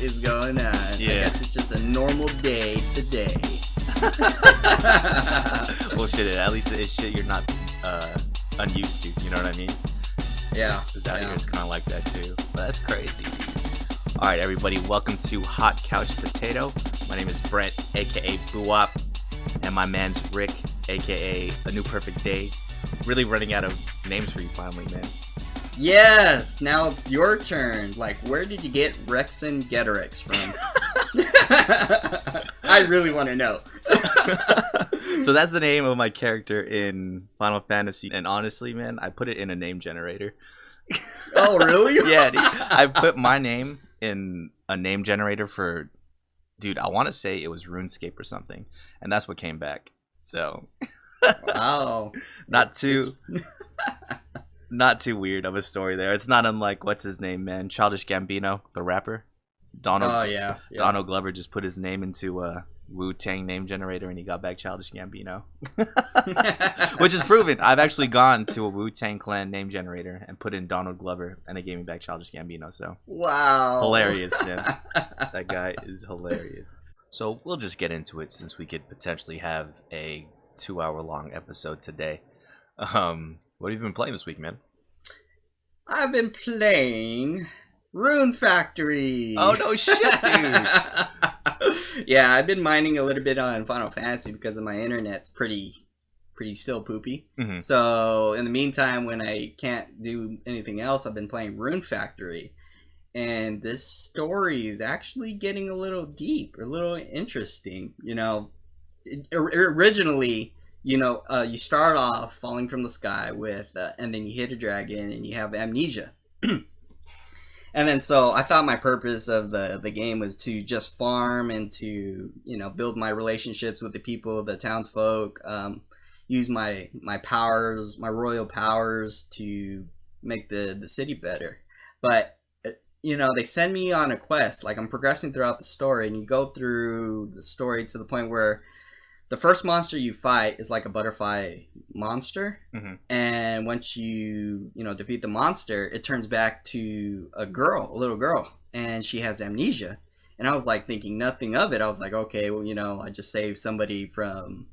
is going on? Yeah. I guess it's just a normal day today. Well, shit, at least it's shit you're not unused to, you know what I mean? Yeah. Because out here it's kind of like that too. But that's crazy. Alright, everybody, welcome to Hot Couch Potato. My name is Brent, aka Buwop, and my man's Rick, aka A New Perfect Day. Really running out of names for you finally, man. Yes, now it's your turn. Like, where did you get Rex and Getorix from? I really want to know. So that's the name of my character in Final Fantasy, and honestly, man, I put it in a name generator. Oh, really? Yeah, dude. I put my name in a name generator for, dude, I want to say it was RuneScape or something, and that's what came back. So, wow, not too weird of a story there. It's not unlike what's his name, man, Childish Gambino, the rapper. Donald. Oh yeah. Donald Glover just put his name into a Wu-Tang name generator, and he got back Childish Gambino, which is proven. I've actually gone to a Wu-Tang Clan name generator and put in Donald Glover, and it gave me back Childish Gambino. So wow, hilarious, man. That guy is hilarious. So we'll just get into it since we could potentially have a 2-hour-long episode today. What have you been playing this week, man? I've been playing Rune Factory. Oh no shit, dude. Yeah, I've been mining a little bit on Final Fantasy because of my internet's pretty still poopy. Mm-hmm. So in the meantime, when I can't do anything else, I've been playing Rune Factory. And this story is actually getting a little deep, a little interesting. You know, originally, you start off falling from the sky with, and then you hit a dragon and you have amnesia. And then so I thought my purpose of the game was to just farm and to, build my relationships with the people, the townsfolk, use my powers, my royal powers to make the city better. But, they send me on a quest. Like, I'm progressing throughout the story, and you go through the story to the point where the first monster you fight is like a butterfly monster. Mm-hmm. And once you defeat the monster, it turns back to a little girl, and she has amnesia. And I was like thinking nothing of it. I was like, okay, well, I just saved somebody from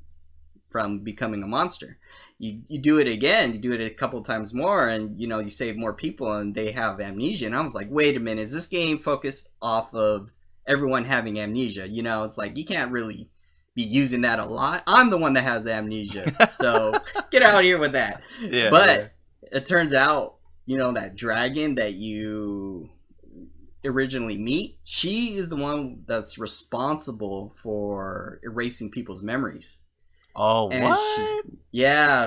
becoming a monster. You do it again, you do it a couple times more, and you save more people and they have amnesia. And I was like, wait a minute, is this game focused off of everyone having amnesia? It's like you can't really be using that a lot. I'm the one that has the amnesia, so get out of here with that. Yeah, but it turns out, that dragon that you originally meet, she is the one that's responsible for erasing people's memories. Oh, and what?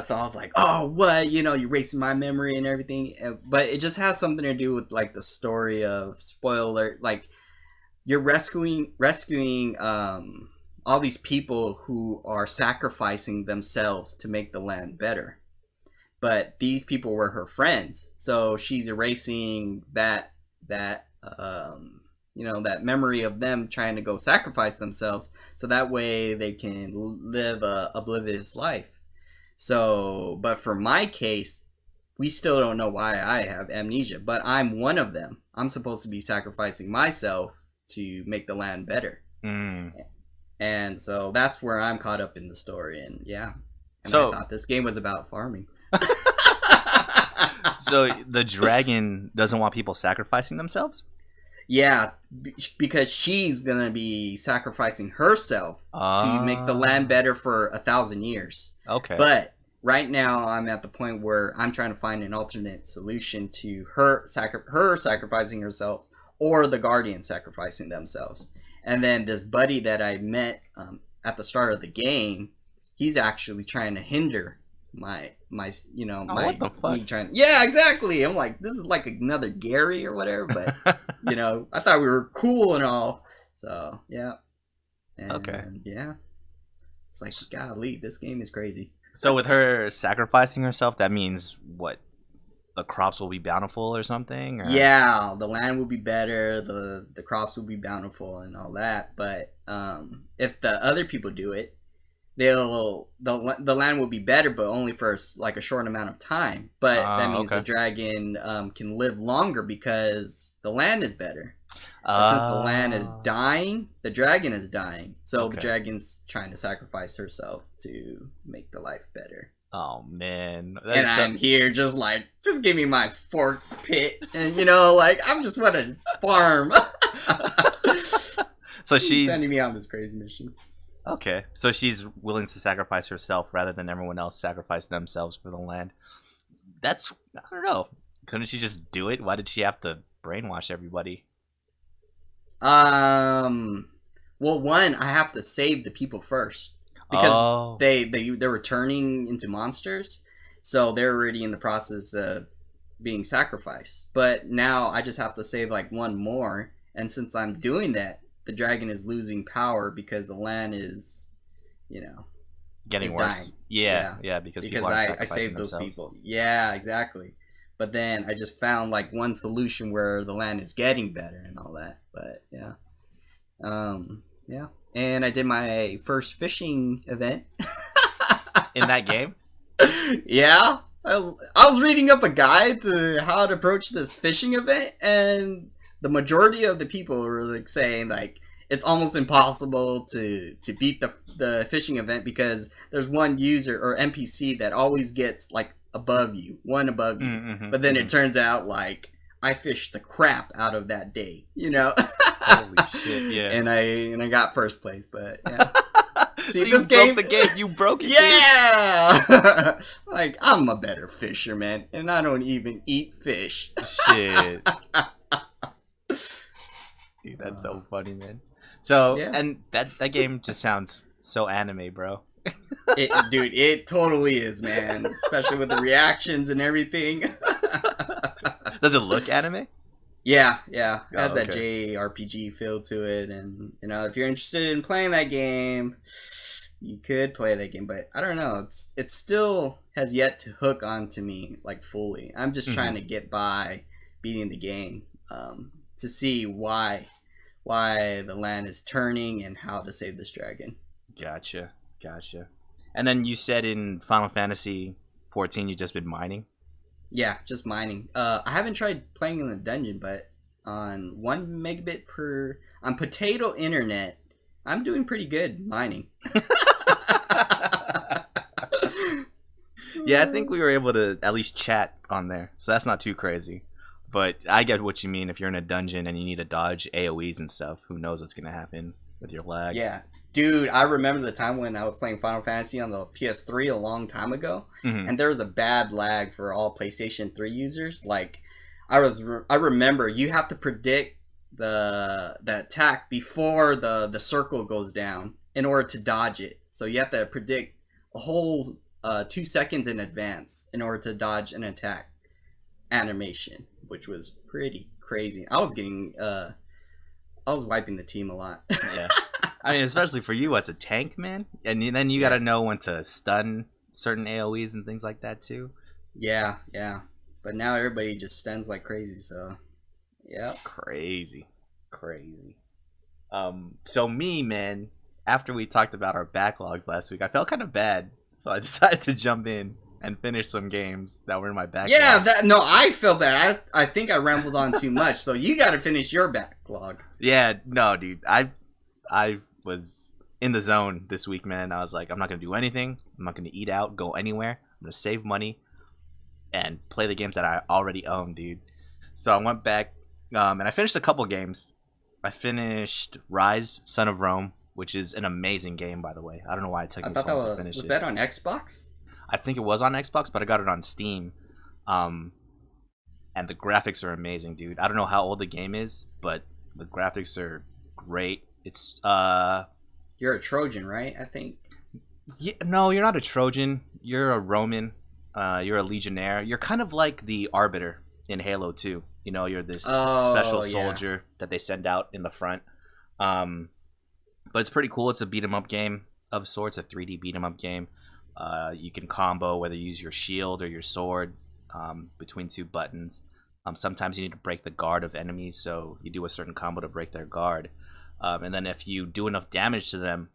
So I was like, oh, what? You're erasing my memory and everything. But it just has something to do with like the story of, spoiler, like you're rescuing all these people who are sacrificing themselves to make the land better. But these people were her friends. So she's erasing that memory of them trying to go sacrifice themselves, so that way they can live a oblivious life. So, but for my case, we still don't know why I have amnesia, but I'm one of them. I'm supposed to be sacrificing myself to make the land better. And so that's where I'm caught up in the story, and yeah. And so I thought this game was about farming. So the dragon doesn't want people sacrificing themselves? Yeah, because she's going to be sacrificing herself to make the land better for 1,000 years. Okay. But right now I'm at the point where I'm trying to find an alternate solution to her sacrificing herself or the guardians sacrificing themselves. And then this buddy that I met at the start of the game, he's actually trying to hinder my what the fuck? Me trying. Yeah, exactly. I'm like, this is like another Gary or whatever, but I thought we were cool and all. So yeah. And, okay. Yeah. It's like, golly, this game is crazy. So with her sacrificing herself, that means what? The crops will be bountiful or something? Or? Yeah, the land will be better, the crops will be bountiful and all that. But if the other people do it, the land will be better, but only for like a short amount of time. But that means the Okay. dragon can live longer because the land is better. But since the land is Oh. dying, the dragon is dying. So the Okay. dragon's trying to sacrifice herself to make the life better. Oh man. And I'm here just give me my fork pit. And like, I'm just want to farm. So She's she's sending me on this crazy mission. okay. So she's willing to sacrifice herself rather than everyone else sacrifice themselves for the land. That's I don't know. Couldn't she just do it? Why did she have to brainwash everybody? Well, one, I have to save the people first because they're turning into monsters, so they're already in the process of being sacrificed. But now I just have to save like one more, and since I'm doing that, the dragon is losing power because the land is, Getting is worse. dying. Yeah, because people are I sacrificing saved those themselves. people. Yeah, exactly. But then I just found like one solution where the land is getting better and all that. But yeah. Yeah. And I did my first fishing event. In that game? Yeah. I was reading up a guide to how to approach this fishing event, and the majority of the people were like saying like it's almost impossible to beat the fishing event because there's one user or NPC that always gets like one above you. Mm-hmm, But then it turns out like I fished the crap out of that day, Holy shit, yeah. and I got first place, but yeah. See, So this you game, broke the game. You broke it. yeah. Like I'm a better fisherman, and I don't even eat fish. Dude. Shit. Dude, that's so funny, man. So, Yeah. and that game just sounds so anime, bro. Dude, it totally is, man. Especially with the reactions and everything. Does it look anime? Yeah. It has Oh, that okay. JRPG feel to it, and if you're interested in playing that game, you could play that game. But I don't know, it still has yet to hook onto me like fully. I'm just trying to get by beating the game, to see why the land is turning and how to save this dragon. Gotcha. And then you said in Final Fantasy 14 you just been mining? Yeah, just mining. I haven't tried playing in the dungeon, but on 1 megabit per on potato internet, I'm doing pretty good mining. Yeah, I think we were able to at least chat on there, so that's not too crazy. But I get what you mean. If you're in a dungeon and you need to dodge AoEs and stuff, who knows what's gonna happen with your lag? Yeah, dude, I remember the time when I was playing Final Fantasy on the PS3 a long time ago, and there was a bad lag for all PlayStation 3 users. Like, I remember you have to predict the attack before the circle goes down in order to dodge it. So you have to predict a whole 2 seconds in advance in order to dodge an attack animation, which was pretty crazy. I was wiping the team a lot. Yeah. I mean, especially for you as a tank, man. And then you got to know when to stun certain AoEs and things like that, too. Yeah. But now everybody just stuns like crazy, so... Yeah. Crazy. So me, man, after we talked about our backlogs last week, I felt kind of bad. So I decided to jump in and finish some games that were in my backlog. Yeah, I felt bad. I think I rambled on too much, so you got to finish your backlog. Yeah, no, dude. I was in the zone this week, man. I was like, I'm not going to do anything. I'm not going to eat out, go anywhere. I'm going to save money and play the games that I already own, dude. So I went back and I finished a couple games. I finished Ryse Son of Rome, which is an amazing game, by the way. I don't know why it took me so long to finish it. Was that on Xbox? I think it was on Xbox, but I got it on Steam. And the graphics are amazing, dude. I don't know how old the game is, but the graphics are great. It's You're a Trojan, right? I think. Yeah, no, you're not a Trojan. You're a Roman. You're a Legionnaire. You're kind of like the Arbiter in Halo 2. You know, you're this special soldier that they send out in the front. But it's pretty cool. It's a beat 'em up game of sorts, a 3D beat 'em up game. You can combo whether you use your shield or your sword between two buttons. Sometimes you need to break the guard of enemies, so you do a certain combo to break their guard. And then if you do enough damage to them,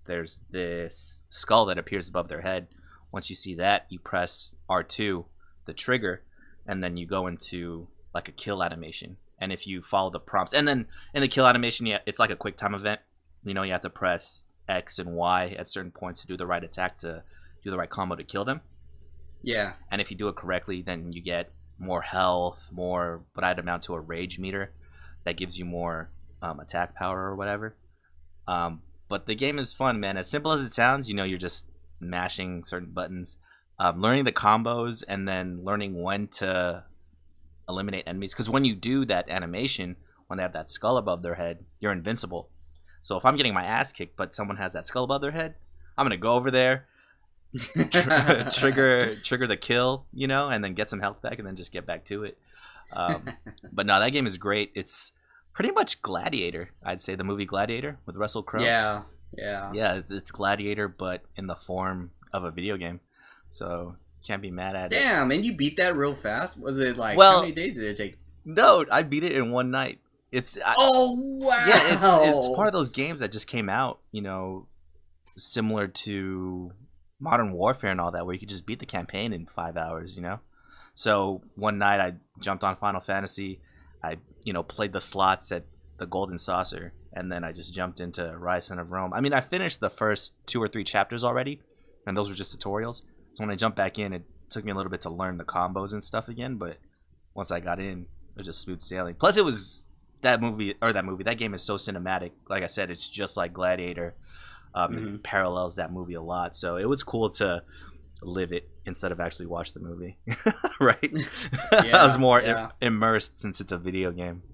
there's this skull that appears above their head. Once you see that, you press R2, the trigger, and then you go into like a kill animation. And if you follow the prompts, and then in the kill animation, yeah, it's like a quick time event. You know, you have to press X and Y at certain points to do the right attack, to do the right combo to kill them. Yeah. And if you do it correctly, then you get more health, more what I'd amount to a rage meter that gives you more attack power or whatever. But the game is fun, man. As simple as it sounds, you know, you're just mashing certain buttons, learning the combos, and then learning when to eliminate enemies. Because when you do that animation, when they have that skull above their head, you're invincible. So if I'm getting my ass kicked, but someone has that skull above their head, I'm gonna go over there, trigger the kill, you know, and then get some health back, and then just get back to it. But no, that game is great. It's pretty much Gladiator, I'd say, the movie Gladiator with Russell Crowe. Yeah. It's Gladiator, but in the form of a video game. So can't be mad at it. Damn, and you beat that real fast? Was it like, well, how many days did it take? No, I beat it in one night. Oh wow! Yeah, it's part of those games that just came out, you know, similar to Modern Warfare and all that, where you could just beat the campaign in 5 hours, you know. So one night I jumped on Final Fantasy, I played the slots at the Golden Saucer, and then I just jumped into Ryse Son of Rome. I mean, I finished the first 2 or 3 chapters already, and those were just tutorials. So when I jumped back in, it took me a little bit to learn the combos and stuff again, but once I got in, it was just smooth sailing. Plus, it was that game is so cinematic. Like I said, it's just like Gladiator. It parallels that movie a lot, so it was cool to live it instead of actually watch the movie. Right? Yeah, I was more immersed since it's a video game.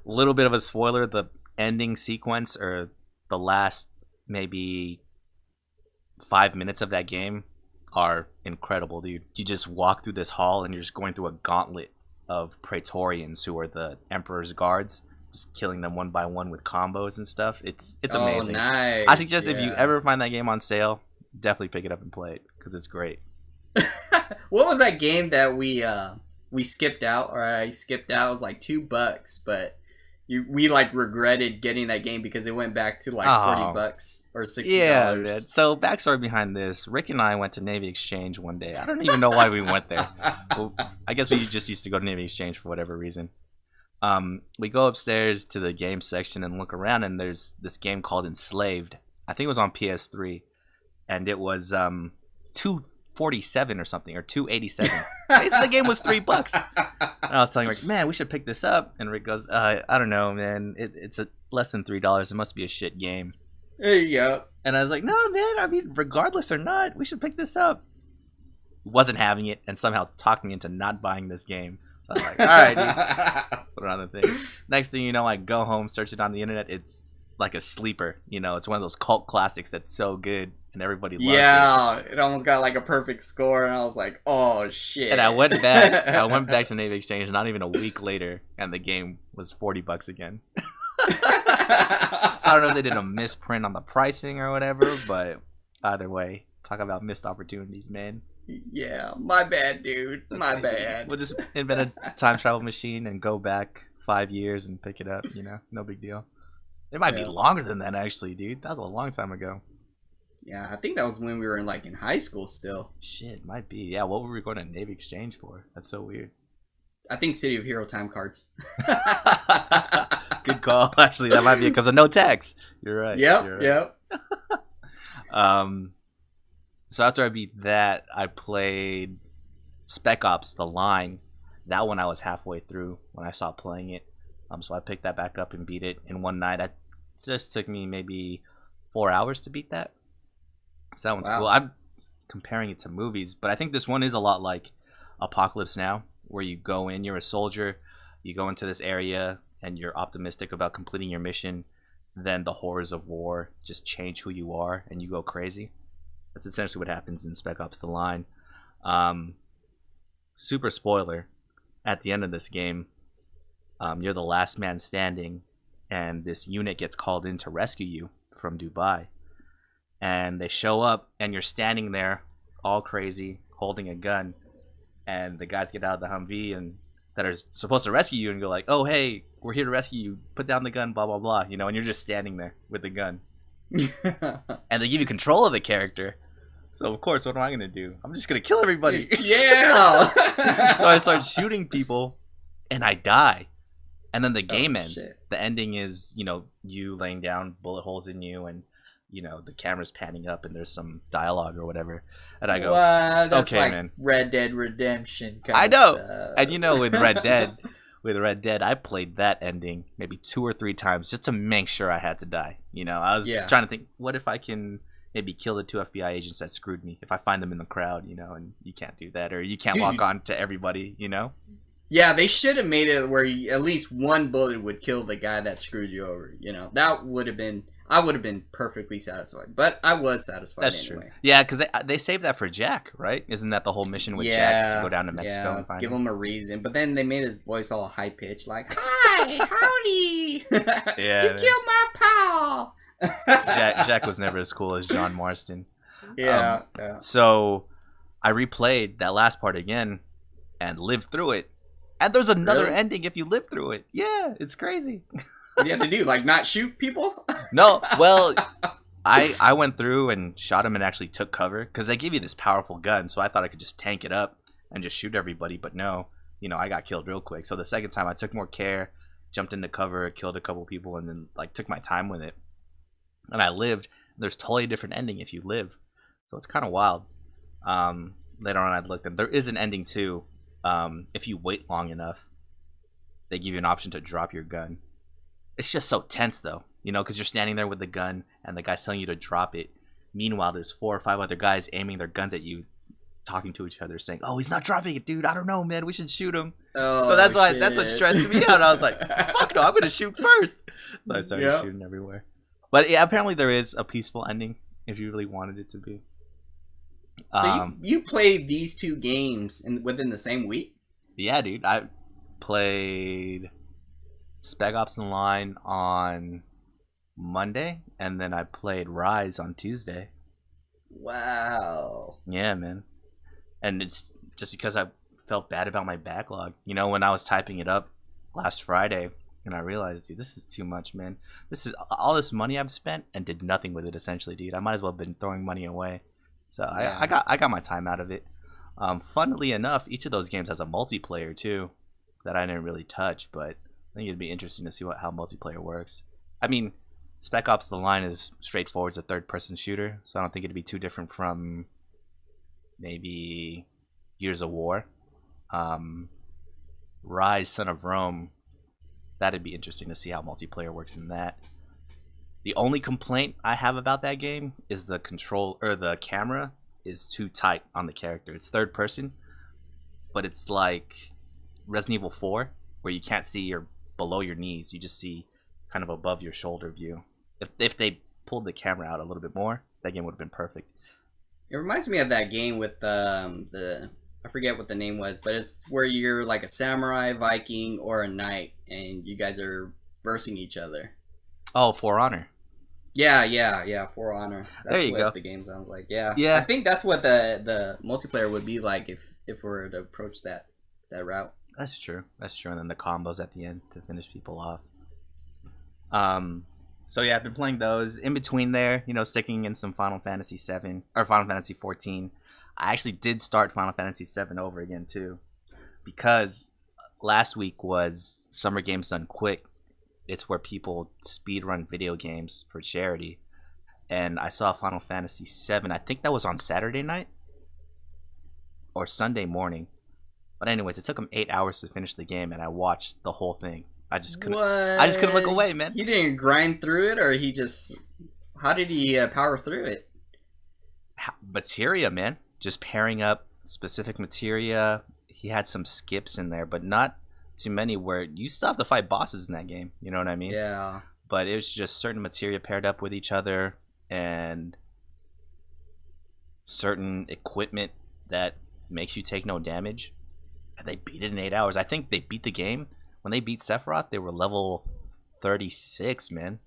Little bit of a spoiler: the ending sequence, or the last maybe 5 minutes of that game, are incredible, dude. You just walk through this hall and you're just going through a gauntlet of Praetorians, who are the Emperor's guards, just killing them one by one with combos and stuff. It's amazing. Nice. I suggest if you ever find that game on sale, definitely pick it up and play it, because it's great. What was that game that we skipped out, or I skipped out? It was like $2, but we like regretted getting that game because it went back to like $40 or $60. Yeah, man. So backstory behind this: Rick and I went to Navy Exchange one day. I don't even know why we went there. Well, I guess we just used to go to Navy Exchange for whatever reason. We go upstairs to the game section and look around, and there's this game called Enslaved. I think it was on PS3, and it was $247 or something, or $287. The game was $3. And I was telling Rick, man, we should pick this up. And Rick goes, I don't know, man. It's less than $3. It must be a shit game. There you go. And I was like, no, man. I mean, regardless or not, we should pick this up. Wasn't having it, and somehow talked me into not buying this game. So I was like, all right, dude. Put it on the thing. Next thing you know, I go home, search it on the internet. It's like a sleeper. You know, it's one of those cult classics that's so good, and everybody loves it. Yeah, it almost got like a perfect score, and I was like, oh shit. And I went back to Navy Exchange not even a week later, and the game was $40 again. So I don't know if they did a misprint on the pricing or whatever, but either way, talk about missed opportunities, man. Yeah, my bad, dude. My bad. We'll just invent a time travel machine and go back 5 years and pick it up, you know? No big deal. It might be longer than that, actually, dude. That was a long time ago. Yeah, I think that was when we were in high school still. Shit, might be. Yeah, what were we going to Navy Exchange for? That's so weird. I think City of Hero time cards. Good call. Actually, that might be because of no tax. You're right. Yep. So after I beat that, I played Spec Ops: The Line. That one I was halfway through when I stopped playing it. So I picked that back up and beat it in one night. It just took me maybe 4 hours to beat that. So that one's cool. I'm comparing it to movies, but I think this one is a lot like Apocalypse Now, where you go in, you're a soldier, you go into this area, and you're optimistic about completing your mission. Then the horrors of war just change who you are, and you go crazy. That's essentially what happens in Spec Ops: The Line. Super spoiler. At the end of this game, you're the last man standing, and this unit gets called in to rescue you from Dubai. And they show up, and you're standing there all crazy, holding a gun. And the guys get out of the Humvee and that are supposed to rescue you and go like, oh, hey, we're here to rescue you. Put down the gun, blah blah blah. You know, and you're just standing there with the gun, and they give you control of the character. So of course, what am I gonna do? I'm just gonna kill everybody. Yeah. So I start shooting people, and I die. And then the game ends. Shit. The ending is, you know, you laying down, bullet holes in you, and you know the camera's panning up, and there's some dialogue or whatever. And I go, wow, that's okay, like man. Red Dead Redemption. Kind I know. Of stuff. And you know, with Red Dead, I played that ending maybe 2 or 3 times just to make sure I had to die. You know, I was trying to think, what if I can maybe kill the 2 FBI agents that screwed me? If I find them in the crowd, you know, and you can't do that, or you can't walk on to everybody, you know. Yeah, they should have made it where at least one bullet would kill the guy that screwed you over. You know, that would have been. I would have been perfectly satisfied, but I was satisfied. That's anyway. true. Yeah, because they saved that for Jack, right? Isn't that the whole mission with Jack to go down to Mexico and find give him a reason? But then they made his voice all high pitched, like "Hi, howdy, Yeah, you killed my pal." Jack was never as cool as John Marston. Yeah. So I replayed that last part again and lived through it. And there's another ending if you live through it. Yeah, it's crazy. What do you have to do? Like not shoot people? No, well, I went through and shot him and actually took cover because they give you this powerful gun. So I thought I could just tank it up and just shoot everybody. But no, you know, I got killed real quick. So the second time I took more care, jumped into cover, killed a couple people, and then like took my time with it. And I lived. There's totally different ending if you live. So it's kind of wild. Later on I'd looked and there is an ending too. If you wait long enough, they give you an option to drop your gun. It's just so tense though, you know, because you're standing there with the gun and the guy's telling you to drop it. Meanwhile, there's 4 or 5 other guys aiming their guns at you, talking to each other, saying, "Oh, he's not dropping it, dude. I don't know, man. We should shoot him." Oh, so that's what stressed me out. I was like, "Fuck no, I'm gonna shoot first." So I started shooting everywhere. But yeah, apparently there is a peaceful ending if you really wanted it to be. So you played these 2 games within the same week? Yeah, dude. I played Spec Ops Rise on Monday, and then I played Rise on Tuesday. Wow. Yeah, man. And it's just because I felt bad about my backlog. You know, when I was typing it up last Friday, and I realized, dude, this is too much, man. This is all this money I've spent and did nothing with it, essentially, dude. I might as well have been throwing money away. So yeah. I got my time out of it. Funnily enough, each of those games has a multiplayer too that I didn't really touch, but I think it'd be interesting to see how multiplayer works. I mean, Spec Ops The Line is straightforward. It's a third-person shooter, so I don't think it'd be too different from maybe Gears of War. Ryse Son of Rome, that'd be interesting to see how multiplayer works in that. The only complaint I have about that game is the camera is too tight on the character. It's third person, but it's like Resident Evil 4, where you can't see below your knees. You just see kind of above your shoulder view. If they pulled the camera out a little bit more, that game would have been perfect. It reminds me of that game with I forget what the name was, but it's where you're like a samurai, Viking, or a knight, and you guys are versing each other. Oh, For Honor. Yeah, For Honor. That's there you what go. The game sounds like. Yeah. I think that's what the multiplayer would be like if we were to approach that route. That's true. And then the combos at the end to finish people off. So yeah, I've been playing those. In between there, you know, sticking in some Final Fantasy 7 or Final Fantasy 14. I actually did start Final Fantasy 7 over again too, because last week was Summer Games Done Quick. It's where people speedrun video games for charity. And I saw Final Fantasy 7. I think that was on Saturday night or Sunday morning. But anyways, it took him 8 hours to finish the game, and I watched the whole thing. I just couldn't look away, man. He didn't grind through it, or how did he power through it? Materia, man. Just pairing up specific materia. He had some skips in there, but not too many where you still have to fight bosses in that game. You know what I mean? Yeah. But it was just certain materia paired up with each other and certain equipment that makes you take no damage. And they beat it in 8 hours. I think they beat the game. When they beat Sephiroth, they were level 36, man.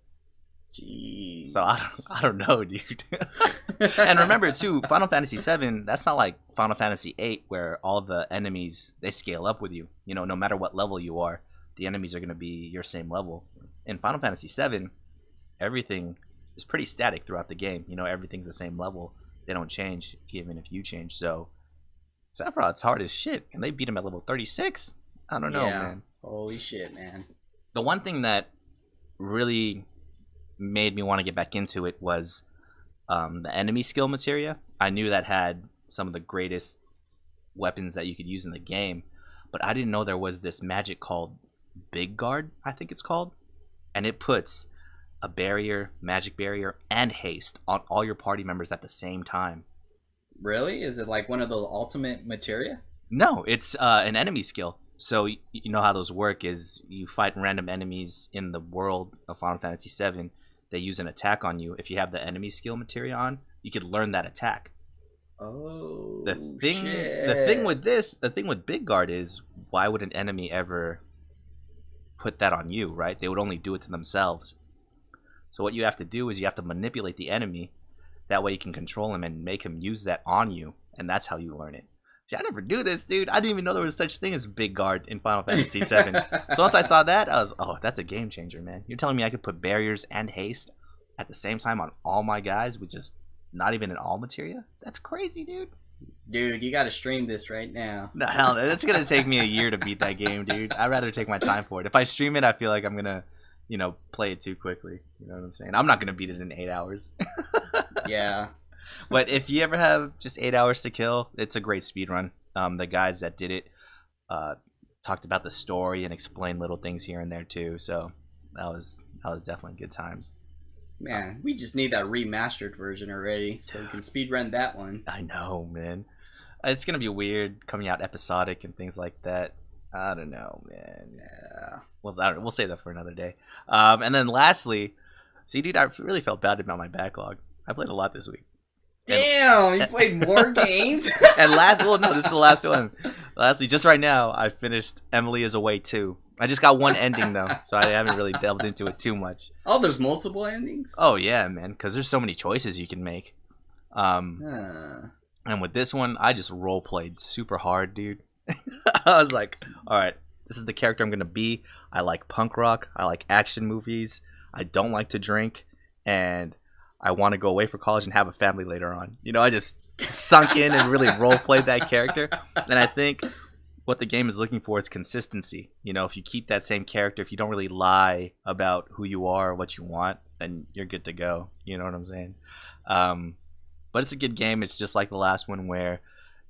Jeez. So I don't know, dude. And remember too, Final Fantasy 7, that's not like Final Fantasy 8 where all the enemies, they scale up with you. You know, no matter what level you are. the enemies are going to be your same level. In Final Fantasy VII, everything is pretty static throughout the game. You know, everything's the same level. They don't change even if you change. So Sephiroth's hard as shit, and they beat him at level 36. I don't know, man. Holy shit, man. The one thing that really made me want to get back into it was the enemy skill materia. I knew that had some of the greatest weapons that you could use in the game, but I didn't know there was this magic called Big Guard, I think it's called, and it puts a barrier, magic barrier, and haste on all your party members at the same time. Really? Is it like one of the ultimate materia? No, it's an enemy skill. So you know how those work is you fight random enemies in the world of Final Fantasy VII. They use an attack on you. If you have the enemy skill materia on, you could learn that attack. Oh, the thing with Big Guard is, why would an enemy ever put that on you, right? They would only do it to themselves. So what you have to do is you have to manipulate the enemy. That way you can control him and make him use that on you, and that's how you learn it. See, I never knew this, dude. I didn't even know there was such thing as Big Guard in Final Fantasy VII. So once I saw that, I was, oh, that's a game changer, man. You're telling me I could put barriers and haste at the same time on all my guys with just not even an all materia? That's crazy, dude. Dude, you gotta stream this right now. No, hell no. It's gonna take me a year to beat that game, dude. I'd rather take my time for it. If I stream it, I feel like I'm gonna, play it too quickly. You know what I'm saying? I'm not gonna beat it in 8 hours. Yeah. But if you ever have just 8 hours to kill, it's a great speed run. The guys that did it talked about the story and explained little things here and there too. So that was definitely good times. Man, we just need that remastered version already, so we can speedrun that one. I know, man. It's gonna be weird coming out episodic and things like that. I don't know, man. Yeah. We'll save that for another day. And then lastly, see, dude, I really felt bad about my backlog. I played a lot this week. Damn, you played more games? And this is the last one. Lastly, just right now, I finished Emily is Away 2. I just got one ending, though, so I haven't really delved into it too much. Oh, there's multiple endings? Oh, yeah, man, because there's so many choices you can make. And with this one, I just role-played super hard, dude. I was like, all right, this is the character I'm going to be. I like punk rock. I like action movies. I don't like to drink. And I want to go away for college and have a family later on. I just sunk in and really role-played that character. And I think what the game is looking for is consistency. If you keep that same character, if you don't really lie about who you are or what you want, then you're good to go. You know what I'm saying? But it's a good game. It's just like the last one where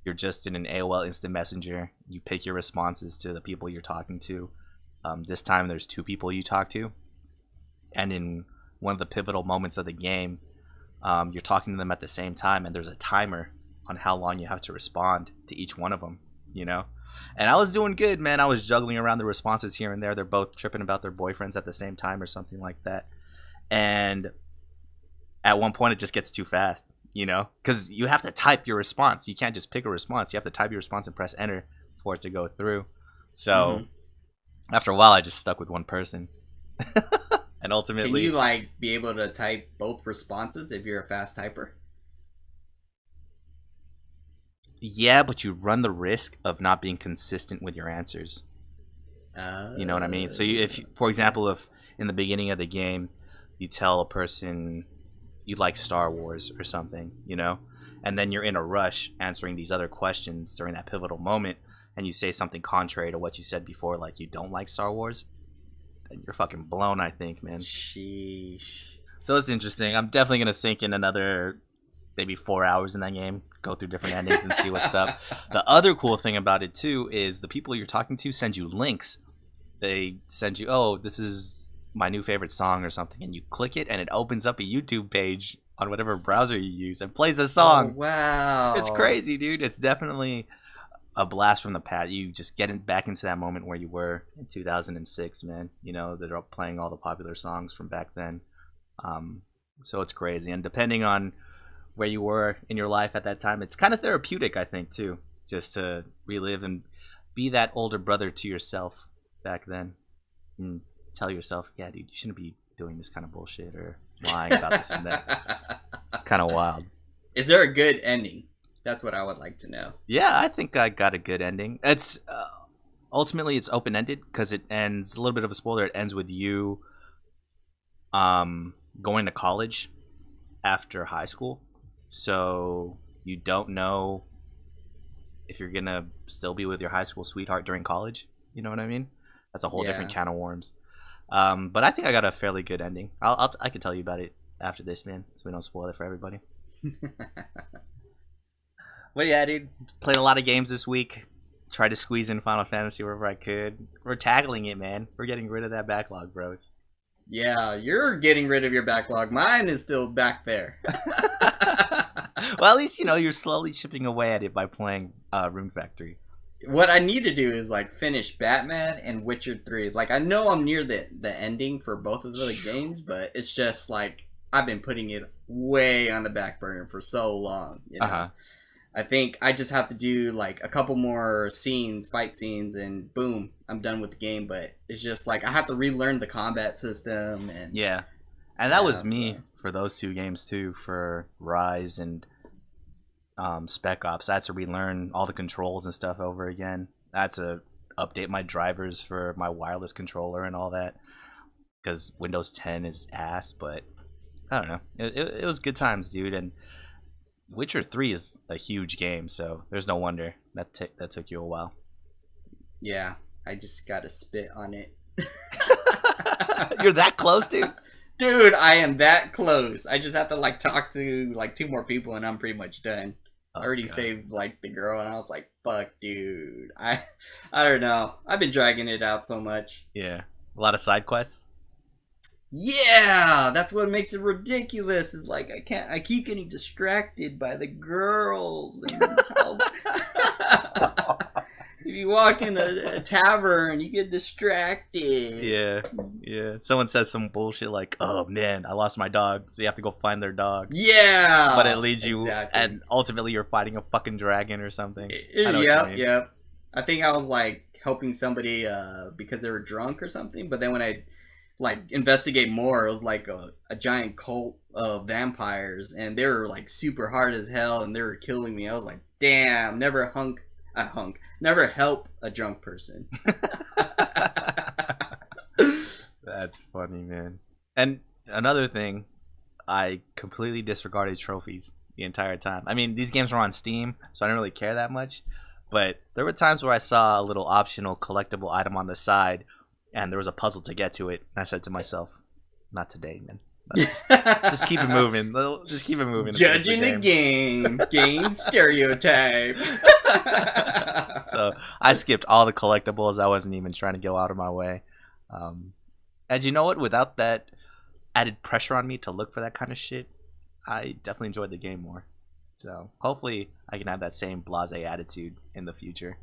you're just in an AOL Instant Messenger. You pick your responses to the people you're talking to. This time there's 2 people you talk to. And in one of the pivotal moments of the game, you're talking to them at the same time, and there's a timer on how long you have to respond to each one of them, And I was doing good, man. I was juggling around the responses here and there. They're both tripping about their boyfriends at the same time or something like that. And at one point, it just gets too fast, because you have to type your response. You can't just pick a response. You have to type your response and press enter for it to go through. So after a while, I just stuck with one person. And ultimately, can you be able to type both responses if you're a fast typer? Yeah, but you run the risk of not being consistent with your answers. You know what I mean? So for example, if in the beginning of the game you tell a person you like Star Wars or something, and then you're in a rush answering these other questions during that pivotal moment, and you say something contrary to what you said before, like you don't like Star Wars, then you're fucking blown, I think, man. Sheesh. So it's interesting. I'm definitely gonna sink in another maybe 4 hours in that game, go through different endings and see what's up. The other cool thing about it too is the people you're talking to send you links. They send you, oh, this is my new favorite song or something, and you click it and it opens up a YouTube page on whatever browser you use and plays a song. Oh, wow. It's crazy, dude. It's definitely a blast from the past. You just get back into that moment where you were in 2006, man. They're playing all the popular songs from back then. So it's crazy. And depending on where you were in your life at that time, it's kind of therapeutic, I think, too, just to relive and be that older brother to yourself back then and tell yourself, yeah, dude, you shouldn't be doing this kind of bullshit or lying about this and that. It's kind of wild. Is there a good ending? That's what I would like to know. Yeah, I think I got a good ending. It's ultimately it's open-ended because it ends, a little bit of a spoiler, it ends with you going to college after high school. So you don't know if you're gonna still be with your high school sweetheart during college. You know what I mean? That's a whole different can of worms. But I think I got a fairly good ending. I can tell you about it after this, man, so we don't spoil it for everybody. But yeah, dude, played a lot of games this week. Tried to squeeze in Final Fantasy wherever I could. We're tackling it, man. We're getting rid of that backlog, bros. Yeah, you're getting rid of your backlog. Mine is still back there. Well, at least, you know, you're slowly chipping away at it by playing Rune Factory. What I need to do is like finish Batman and Witcher 3. Like I know I'm near the ending for both of the games, but it's just like I've been putting it way on the back burner for so long. You know? I think I just have to do like a couple more fight scenes, and boom, I'm done with the game. But it's just like I have to relearn the combat system. And yeah, and that was me for those two games too, for Rise and Spec Ops. I had to relearn all the controls and stuff over again. I had to update my drivers for my wireless controller and all that, because Windows 10 is ass. But I don't know, it was good times, dude. And Witcher 3 is a huge game, so there's no wonder that took you a while. Yeah, I just gotta spit on it. You're that close, dude? Dude, I am that close. I just have to like talk to like 2 more people and I'm pretty much done. I already saved like the girl and I was like, fuck, dude. I don't know. I've been dragging it out so much. Yeah. A lot of side quests? Yeah, that's what makes it ridiculous. Is like I keep getting distracted by the girls. And how... If you walk in a tavern, you get distracted. Yeah. Someone says some bullshit like, "Oh man, I lost my dog," so you have to go find their dog. Yeah, but it leads you, and ultimately you're fighting a fucking dragon or something. Yep. I think I was like helping somebody because they were drunk or something. But then when I like investigate more, it was like a giant cult of vampires, and they were like super hard as hell, and they were killing me. I was like, damn, never help a drunk person. That's funny, man. And another thing, I completely disregarded trophies the entire time. I mean, these games were on Steam, so I didn't really care that much, but there were times where I saw a little optional collectible item on the side and there was a puzzle to get to it, and I said to myself, not today, man. Just keep it moving. Just keep it moving. Judging the game stereotype. So I skipped all the collectibles. I wasn't even trying to go out of my way. And you know what? Without that added pressure on me to look for that kind of shit, I definitely enjoyed the game more. So hopefully I can have that same blasé attitude in the future.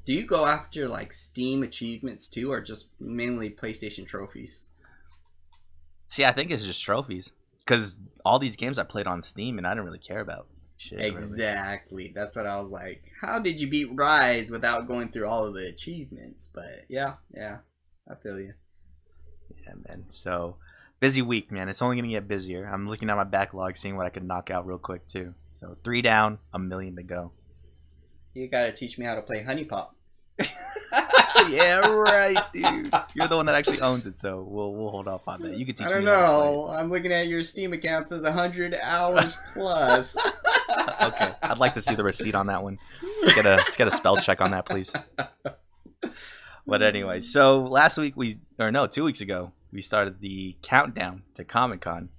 Do you go after like Steam achievements too, or just mainly PlayStation trophies? See, I think it's just trophies, because all these games I played on Steam and I didn't really care about shit. Exactly. Really. That's what I was like. How did you beat Rise without going through all of the achievements? But yeah, I feel you. Yeah, man. So busy week, man. It's only gonna get busier. I'm looking at my backlog, seeing what I can knock out real quick too. So 3 down, 1,000,000 to go. You gotta teach me how to play Honey Pop. Yeah, right, dude. You're the one that actually owns it, so we'll hold off on that. You can teach me. I don't know. I'm looking at your Steam account, says 100 hours plus. Okay, I'd like to see the receipt on that one. Let's get a spell check on that, please. But anyway, so 2 weeks ago, we started the countdown to Comic-Con,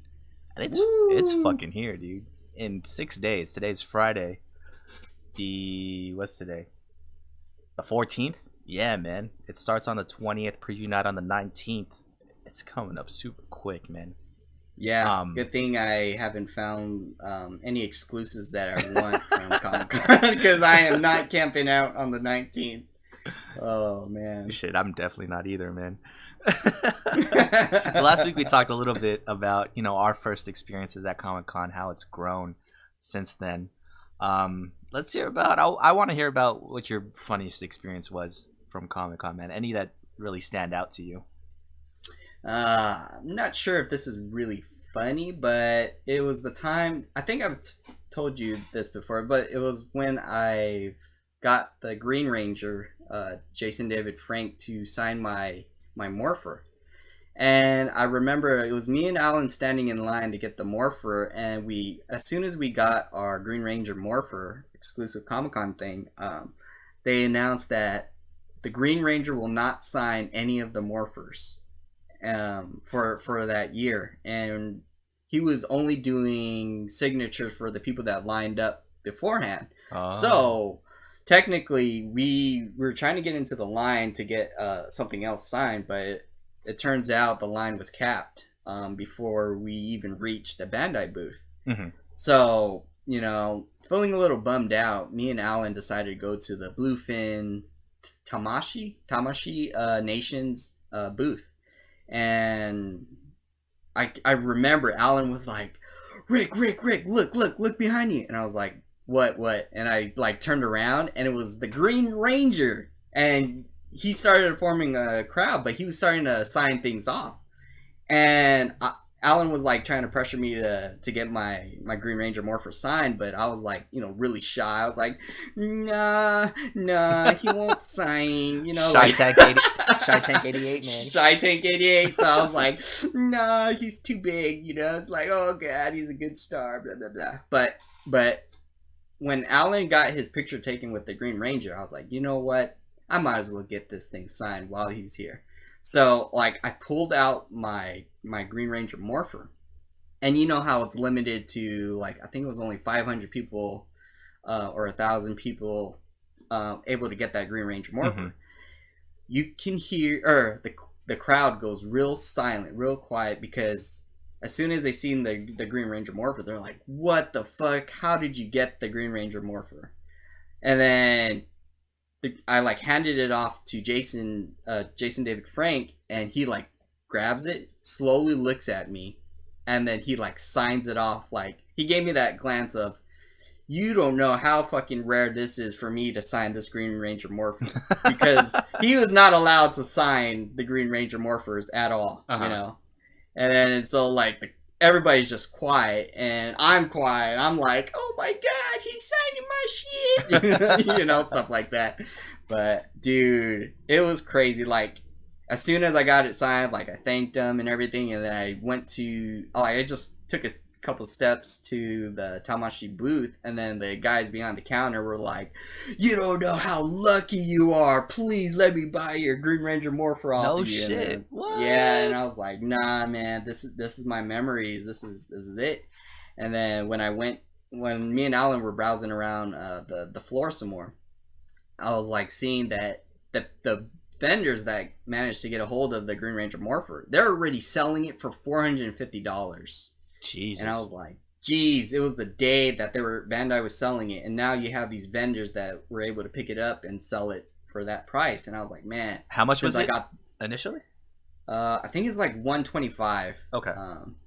and it's fucking here, dude. In 6 days. Today's Friday. What's today? The 14th? Yeah, man. It starts on the 20th, preview night on the 19th. It's coming up super quick, man. Yeah, good thing I haven't found any exclusives that I want from Comic-Con, because I am not camping out on the 19th. Oh, man. Shit, I'm definitely not either, man. Last week we talked a little bit about, our first experiences at Comic-Con, how it's grown since then. Let's hear about. I want to hear about what your funniest experience was from Comic-Con, man. Any that really stand out to you? I'm not sure if this is really funny, but it was the time. I think I've told you this before, but it was when I got the Green Ranger, Jason David Frank, to sign my Morpher. And I remember it was me and Alan standing in line to get the Morpher, and as soon as we got our Green Ranger Morpher exclusive Comic-Con thing, they announced that the Green Ranger will not sign any of the Morphers for that year, and he was only doing signatures for the people that lined up beforehand. So technically, we were trying to get into the line to get something else signed, but it turns out the line was capped before we even reached the Bandai booth. Mm-hmm. So, feeling a little bummed out, me and Alan decided to go to the Bluefin Tamashii Nations booth. And I remember Alan was like, Rick, look behind you. And I was like, what? And I turned around, and it was the Green Ranger. And he started forming a crowd, but he was starting to sign things off. And Alan was trying to pressure me to get my Green Ranger Morpher signed, but I was really shy. I was like, nah, he won't sign, Shy Tank 88, man. Shy Tank 88. So I was like, nah, he's too big, it's like, oh god, he's a good star, blah blah blah. But when Alan got his picture taken with the Green Ranger, I was like, you know what? I might as well get this thing signed while he's here. So, I pulled out my Green Ranger Morpher. And you know how it's limited to, I think it was only 500 people or 1,000 people able to get that Green Ranger Morpher. Mm-hmm. You can hear, the crowd goes real silent, real quiet, because as soon as they seen the Green Ranger Morpher, they're like, what the fuck? How did you get the Green Ranger Morpher? And then I handed it off to Jason David Frank, and he grabs it, slowly looks at me, and then he signs it off. He gave me that glance of, you don't know how fucking rare this is for me to sign this Green Ranger Morpher, because he was not allowed to sign the Green Ranger Morphers at all, And then so everybody's just quiet, and I'm quiet. I'm like, oh my god, he's signing my shit, stuff like that. But dude, it was crazy. As soon as I got it signed, I thanked him and everything, and then I went to, I just took a couple steps to the Tamashii booth, and then the guys behind the counter were like, you don't know how lucky you are, please let me buy your Green Ranger Morpher off of you. Shit. What? Yeah, and I was like, nah man, this is my memories, this is it. And then when me and Alan were browsing around the floor some more, I was seeing that the vendors that managed to get a hold of the Green Ranger Morpher, they're already selling it for $450. Jesus. And I was like, geez, it was the day that Bandai was selling it, and now you have these vendors that were able to pick it up and sell it for that price. And I was like, man, how much was it initially? I think it's $125. Okay.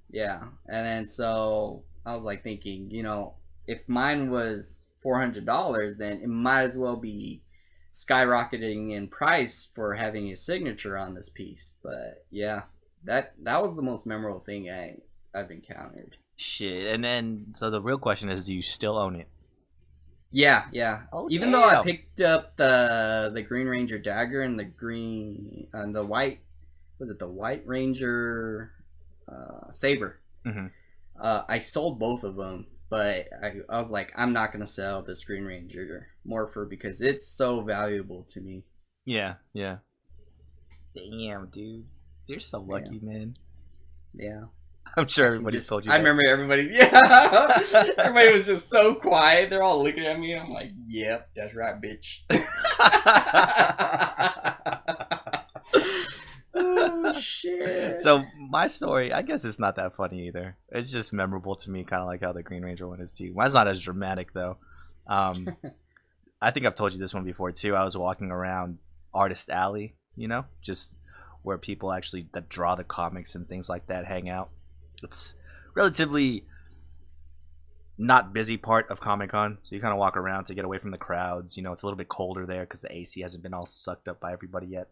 Yeah, and then so I was thinking, if mine was $400, then it might as well be skyrocketing in price for having his signature on this piece. But yeah, that was the most memorable thing I've encountered. Shit. And then so the real question is, do you still own it? Yeah. Oh, even though I picked up the Green Ranger dagger and the white, was it the White Ranger saber? Mm-hmm. I sold both of them, but I was like, I'm not gonna sell this Green Ranger Morpher because it's so valuable to me. Yeah. Damn, dude, you're so lucky, man. Yeah. I'm sure everybody's told you that. I remember everybody was just so quiet. They're all looking at me, and I'm like, yep, that's right, bitch. Oh, shit. So my story, I guess it's not that funny either. It's just memorable to me, kind of like how the Green Ranger one is to you. Mine's not as dramatic, though. I think I've told you this one before, too. I was walking around Artist Alley, just where people actually that draw the comics and things like that hang out. It's relatively not busy part of Comic-Con, so you kind of walk around to get away from the crowds. It's a little bit colder there because the AC hasn't been all sucked up by everybody yet.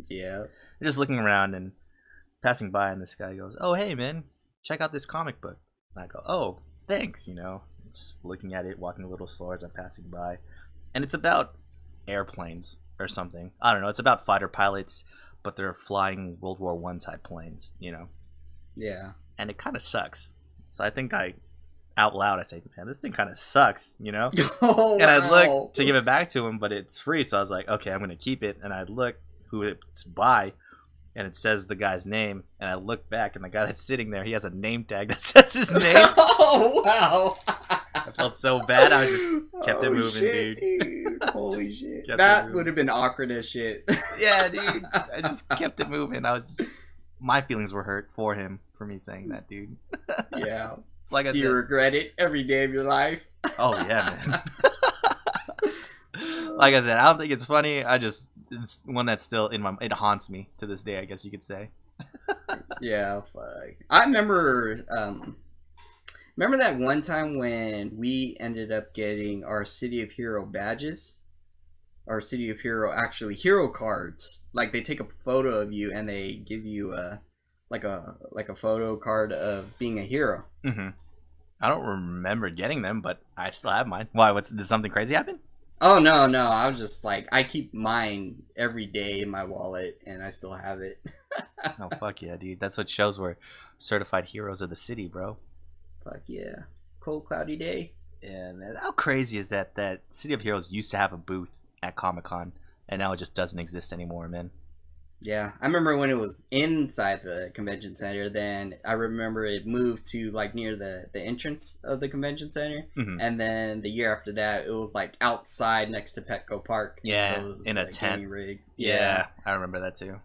Yeah. You're just looking around and passing by, and this guy goes, oh, hey, man, check out this comic book. And I go, oh, thanks, just looking at it, walking a little slower as I'm passing by. And it's about airplanes or something. I don't know. It's about fighter pilots, but they're flying World War One type planes, you know. Yeah. And it kind of sucks. So I think out loud I say, man, this thing kind of sucks, you know. Oh, and I wow. look to give it back to him, but it's free. So I was like, okay, I'm gonna keep it. And I look who it's by, and it says the guy's name. And I look back, and the guy that's sitting there, he has a name tag that says his name. Oh wow! I felt so bad. I just kept it moving, shit, dude. Holy shit! kept it That moving. would have been awkward as shit. Yeah, dude. I just kept it moving. My feelings were hurt for him for me saying that, dude. Yeah. Like I Do you said, regret it every day of your life? oh yeah, man. Like I said, I don't think it's funny. It's one that's still it haunts me to this day, I guess you could say. Yeah, fuck. I remember that one time when we ended up getting our City of Hero badges? Our City of Hero, actually, hero cards. Like, they take a photo of you and they give you a photo card of being a hero. Mm-hmm. I don't remember getting them, but I still have mine. Why? Did something crazy happen? Oh, no. I was just like, I keep mine every day in my wallet and I still have it. Oh, fuck yeah, dude. That's what shows we're certified heroes of the city, bro. Fuck yeah. Cold, cloudy day. Yeah, man. How crazy is that City of Heroes used to have a booth at Comic-Con, and now it just doesn't exist anymore, man. Yeah, I remember when it was inside the convention center. Then I remember it moved to like near the entrance of the convention center, Mm-hmm. and then the year after that, it was like outside next to Petco Park. Yeah, Those, in a like, tent. gaming rigs. Yeah, I remember that too.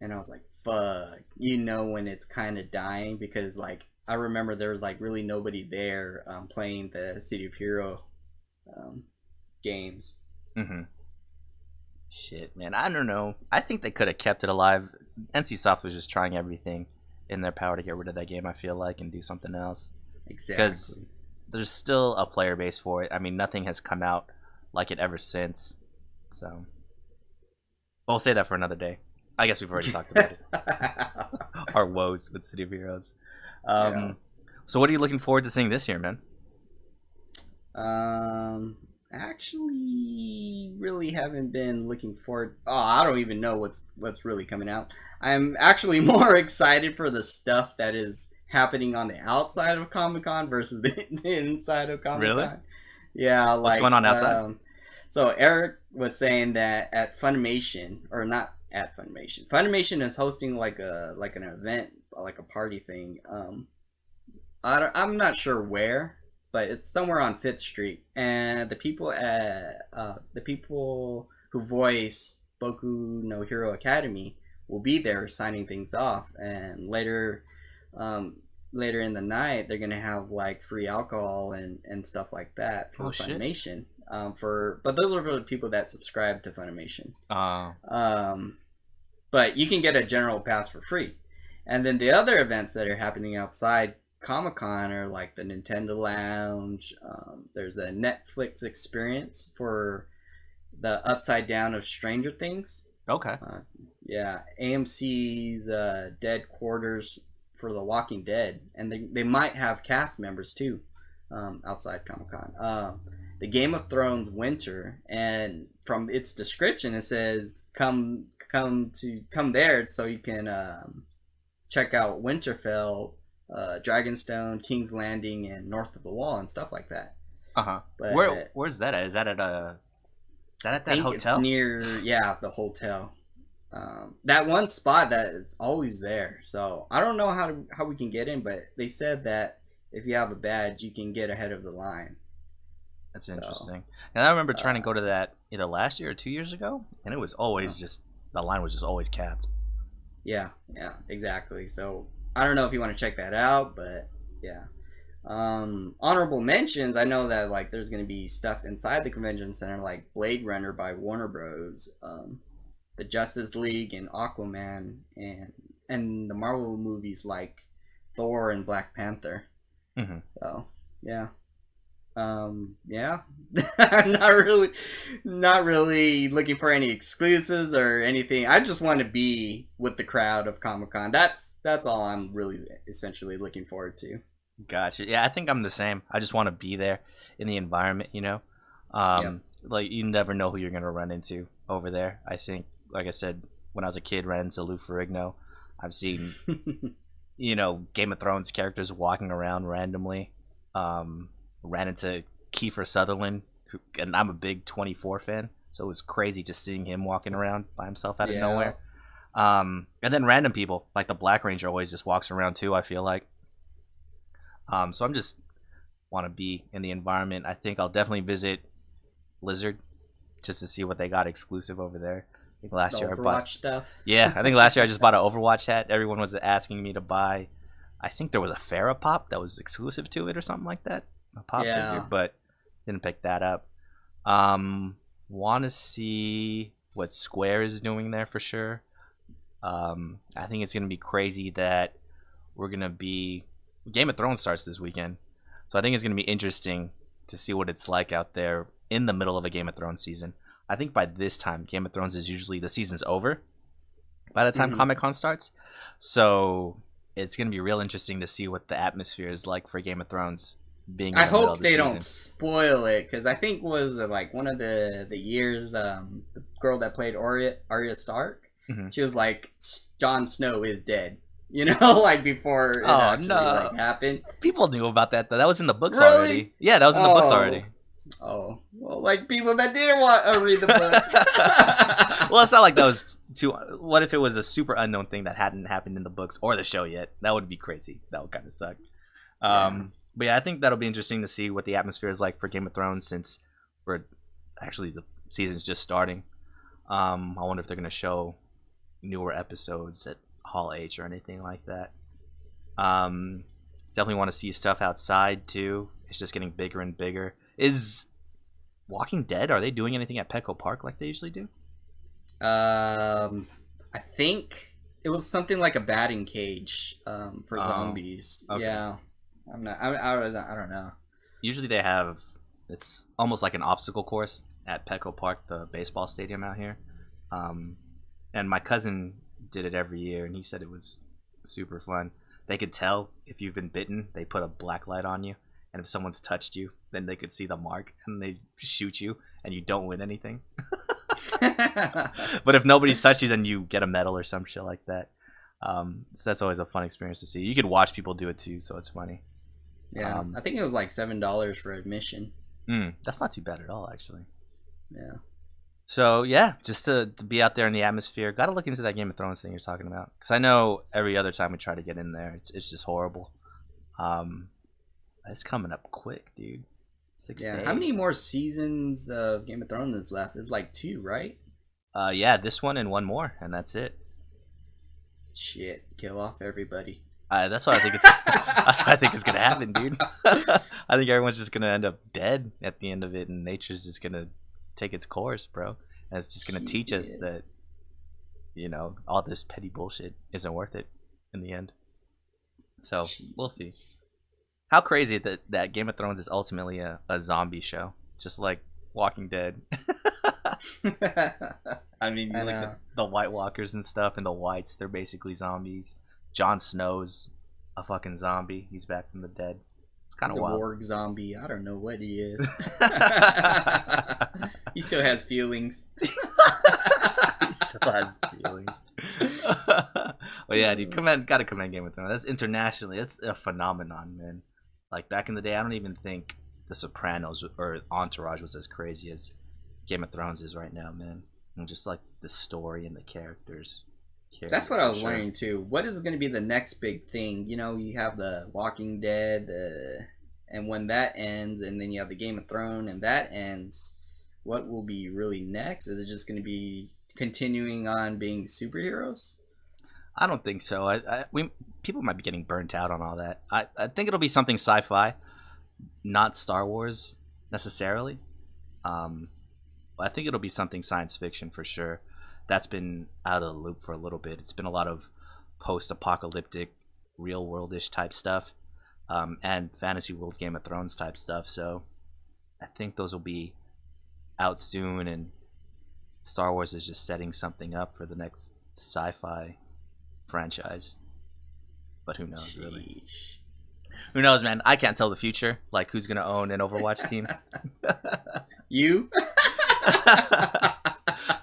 And I was like, "Fuck!" You know when it's kind of dying because like I remember there was like really nobody there playing the City of Hero games. Mm-hmm. Shit, man. I don't know. I think they could have kept it alive. NCSoft was just trying everything in their power to get rid of that game, I feel like, and do something else. Exactly. Because there's still a player base for it. I mean, nothing has come out like it ever since. So, we'll say that for another day. I guess we've already talked about it. Our woes with City of Heroes. Yeah. So what are you looking forward to seeing this year, man? Actually, really haven't been looking forward. Oh, I don't even know what's really coming out. I'm actually more excited for the stuff that is happening on the outside of Comic-Con versus the inside of Comic-Con. Really? Yeah, like What's going on outside? So Eric was saying that at Funimation, or not at Funimation. Funimation is hosting like an event, like a party thing. I'm not sure where, but it's somewhere on 5th Street, and the people who voice Boku no Hero Academy will be there signing things off, and later in the night they're gonna have like free alcohol and stuff like that for Funimation. But those are for the people that subscribe to Funimation. But you can get a general pass for free, and then the other events that are happening outside Comic-Con are like the Nintendo Lounge. There's a Netflix experience for the Upside Down of Stranger Things. Okay. Yeah, AMC's Dead Quarters for The Walking Dead, and they might have cast members too outside Comic-Con. The Game of Thrones Winter, and from its description it says come there so you can check out Winterfell, Dragonstone, King's Landing, and North of the Wall and stuff like that. But where's that at? Is that at that hotel? It's near the hotel. That one spot that is always there. So I don't know how we can get in, but they said that if you have a badge, you can get ahead of the line. That's interesting. And I remember trying to go to that either last year or 2 years ago, and it was always the line was just always capped. Yeah, exactly. So I don't know if you want to check that out, but yeah. Honorable mentions, I know that like there's going to be stuff inside the convention center like Blade Runner by Warner Bros, the Justice League and Aquaman, and the Marvel movies like Thor and Black Panther. Mm-hmm. So yeah. I'm not really looking for any exclusives or anything. I just want to be with the crowd of Comic-Con. That's all I'm really essentially looking forward to. Gotcha. Yeah, I think I'm the same. I just want to be there in the environment, you know. like you never know who you're gonna run into over there. I think, like I said, when I was a kid, ran into Lou Ferrigno. I've seen, Game of Thrones characters walking around randomly. Ran into Kiefer Sutherland, and I'm a big 24 fan, so it was crazy just seeing him walking around by himself out of nowhere. And then random people, like the Black Ranger always just walks around too, I feel like. So I'm just want to be in the environment. I think I'll definitely visit Blizzard just to see what they got exclusive over there. I think last year I bought stuff. Yeah, I think last year I just bought an Overwatch hat. Everyone was asking me to buy. I think there was a Farrah pop that was exclusive to it or something like that. A pop figure, but didn't pick that up. Want to see what Square is doing there for sure. I think it's gonna be crazy that we're gonna be Game of Thrones starts this weekend, so I think it's gonna be interesting to see what it's like out there in the middle of a Game of Thrones season. I think by this time, Game of Thrones is usually the season's over by the time Comic-Con starts, so it's gonna be real interesting to see what the atmosphere is like for Game of Thrones. I hope they don't spoil it, because I think was like one of the years the girl that played Arya Stark, she was like, Jon Snow is dead, like before it actually happened. People knew about that though. That was in the books already. Yeah, that was in the books already. Oh, well, like people that didn't want to read the books. Well, it's not like that was too. What if it was a super unknown thing that hadn't happened in the books or the show yet? That would be crazy. That would kind of suck. But yeah, I think that'll be interesting to see what the atmosphere is like for Game of Thrones, since the season's just starting. I wonder if they're gonna show newer episodes at Hall H or anything like that. Definitely want to see stuff outside too. It's just getting bigger and bigger. Is Walking Dead, are they doing anything at Petco Park like they usually do? I think it was something like a batting cage for zombies. Okay. Yeah. I don't know. Usually they have, it's almost like an obstacle course at Petco Park, the baseball stadium out here. And my cousin did it every year, and he said it was super fun. They could tell if you've been bitten. They put a black light on you, and if someone's touched you, then they could see the mark, and they shoot you, and you don't win anything. But if nobody's touched you, then you get a medal or some shit like that. So that's always a fun experience to see. You could watch people do it too, so it's funny. Yeah, I think it was like $7 for admission. That's not too bad at all, actually. Yeah. So yeah, just to be out there in the atmosphere. Got to look into that Game of Thrones thing you're talking about, because I know every other time we try to get in there, it's just horrible. It's coming up quick, dude. 6 days. How many more seasons of Game of Thrones is left? It's like 2, right? Yeah, this one and one more, and that's it. Shit, kill off everybody. That's what I think that's what I think is gonna happen, dude. I think everyone's just gonna end up dead at the end of it, and nature's just gonna take its course, bro. And it's just gonna teach us that, all this petty bullshit isn't worth it in the end. So we'll see. How crazy that Game of Thrones is ultimately a zombie show, just like Walking Dead. I mean, like the White Walkers and stuff, and the Whites, they're basically zombies. Jon Snow's a fucking zombie. He's back from the dead. It's kind of wild. He's a warg zombie. I don't know what he is. He still has feelings. He still has feelings. Well, yeah, dude, gotta commend Game of Thrones. That's internationally, that's a phenomenon, man. Like back in the day, I don't even think The Sopranos or Entourage was as crazy as Game of Thrones is right now, man. And just like the story and the characters. That's what I was wondering too. What is going to be the next big thing? You have the Walking Dead, and when that ends, and then you have the Game of Thrones, and that ends, what will be really next? Is it just going to be continuing on being superheroes? I don't think so. People might be getting burnt out on all that. I think it'll be something sci-fi, not Star Wars necessarily. I think it'll be something science fiction for sure. That's been out of the loop for a little bit. It's been a lot of post-apocalyptic, real-world-ish type stuff, and fantasy world Game of Thrones type stuff. So I think those will be out soon, and Star Wars is just setting something up for the next sci-fi franchise. But who knows, really? Who knows, man? I can't tell the future. Like, who's gonna own an Overwatch team? You?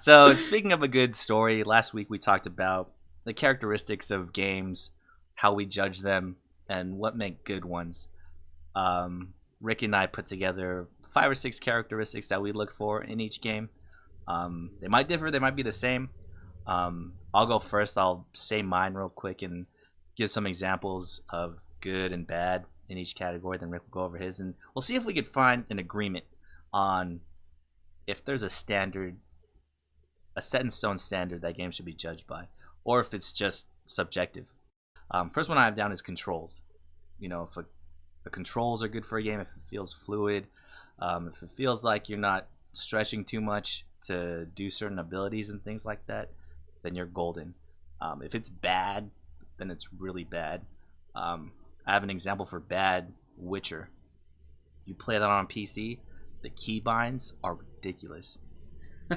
So speaking of a good story, last week we talked about the characteristics of games, how we judge them, and what make good ones. Rick and I put together 5 or 6 characteristics that we look for in each game. They might differ, they might be the same. I'll go first. I'll say mine real quick and give some examples of good and bad in each category. Then Rick will go over his, and we'll see if we could find an agreement on if there's a standard, a set in stone standard that games should be judged by, or if it's just subjective. First one I have down is controls. You know, if the controls are good for a game, if it feels fluid, if it feels like you're not stretching too much to do certain abilities and things like that, then you're golden. If it's bad, then it's really bad. I have an example for bad: Witcher. You play that on PC, the keybinds are ridiculous.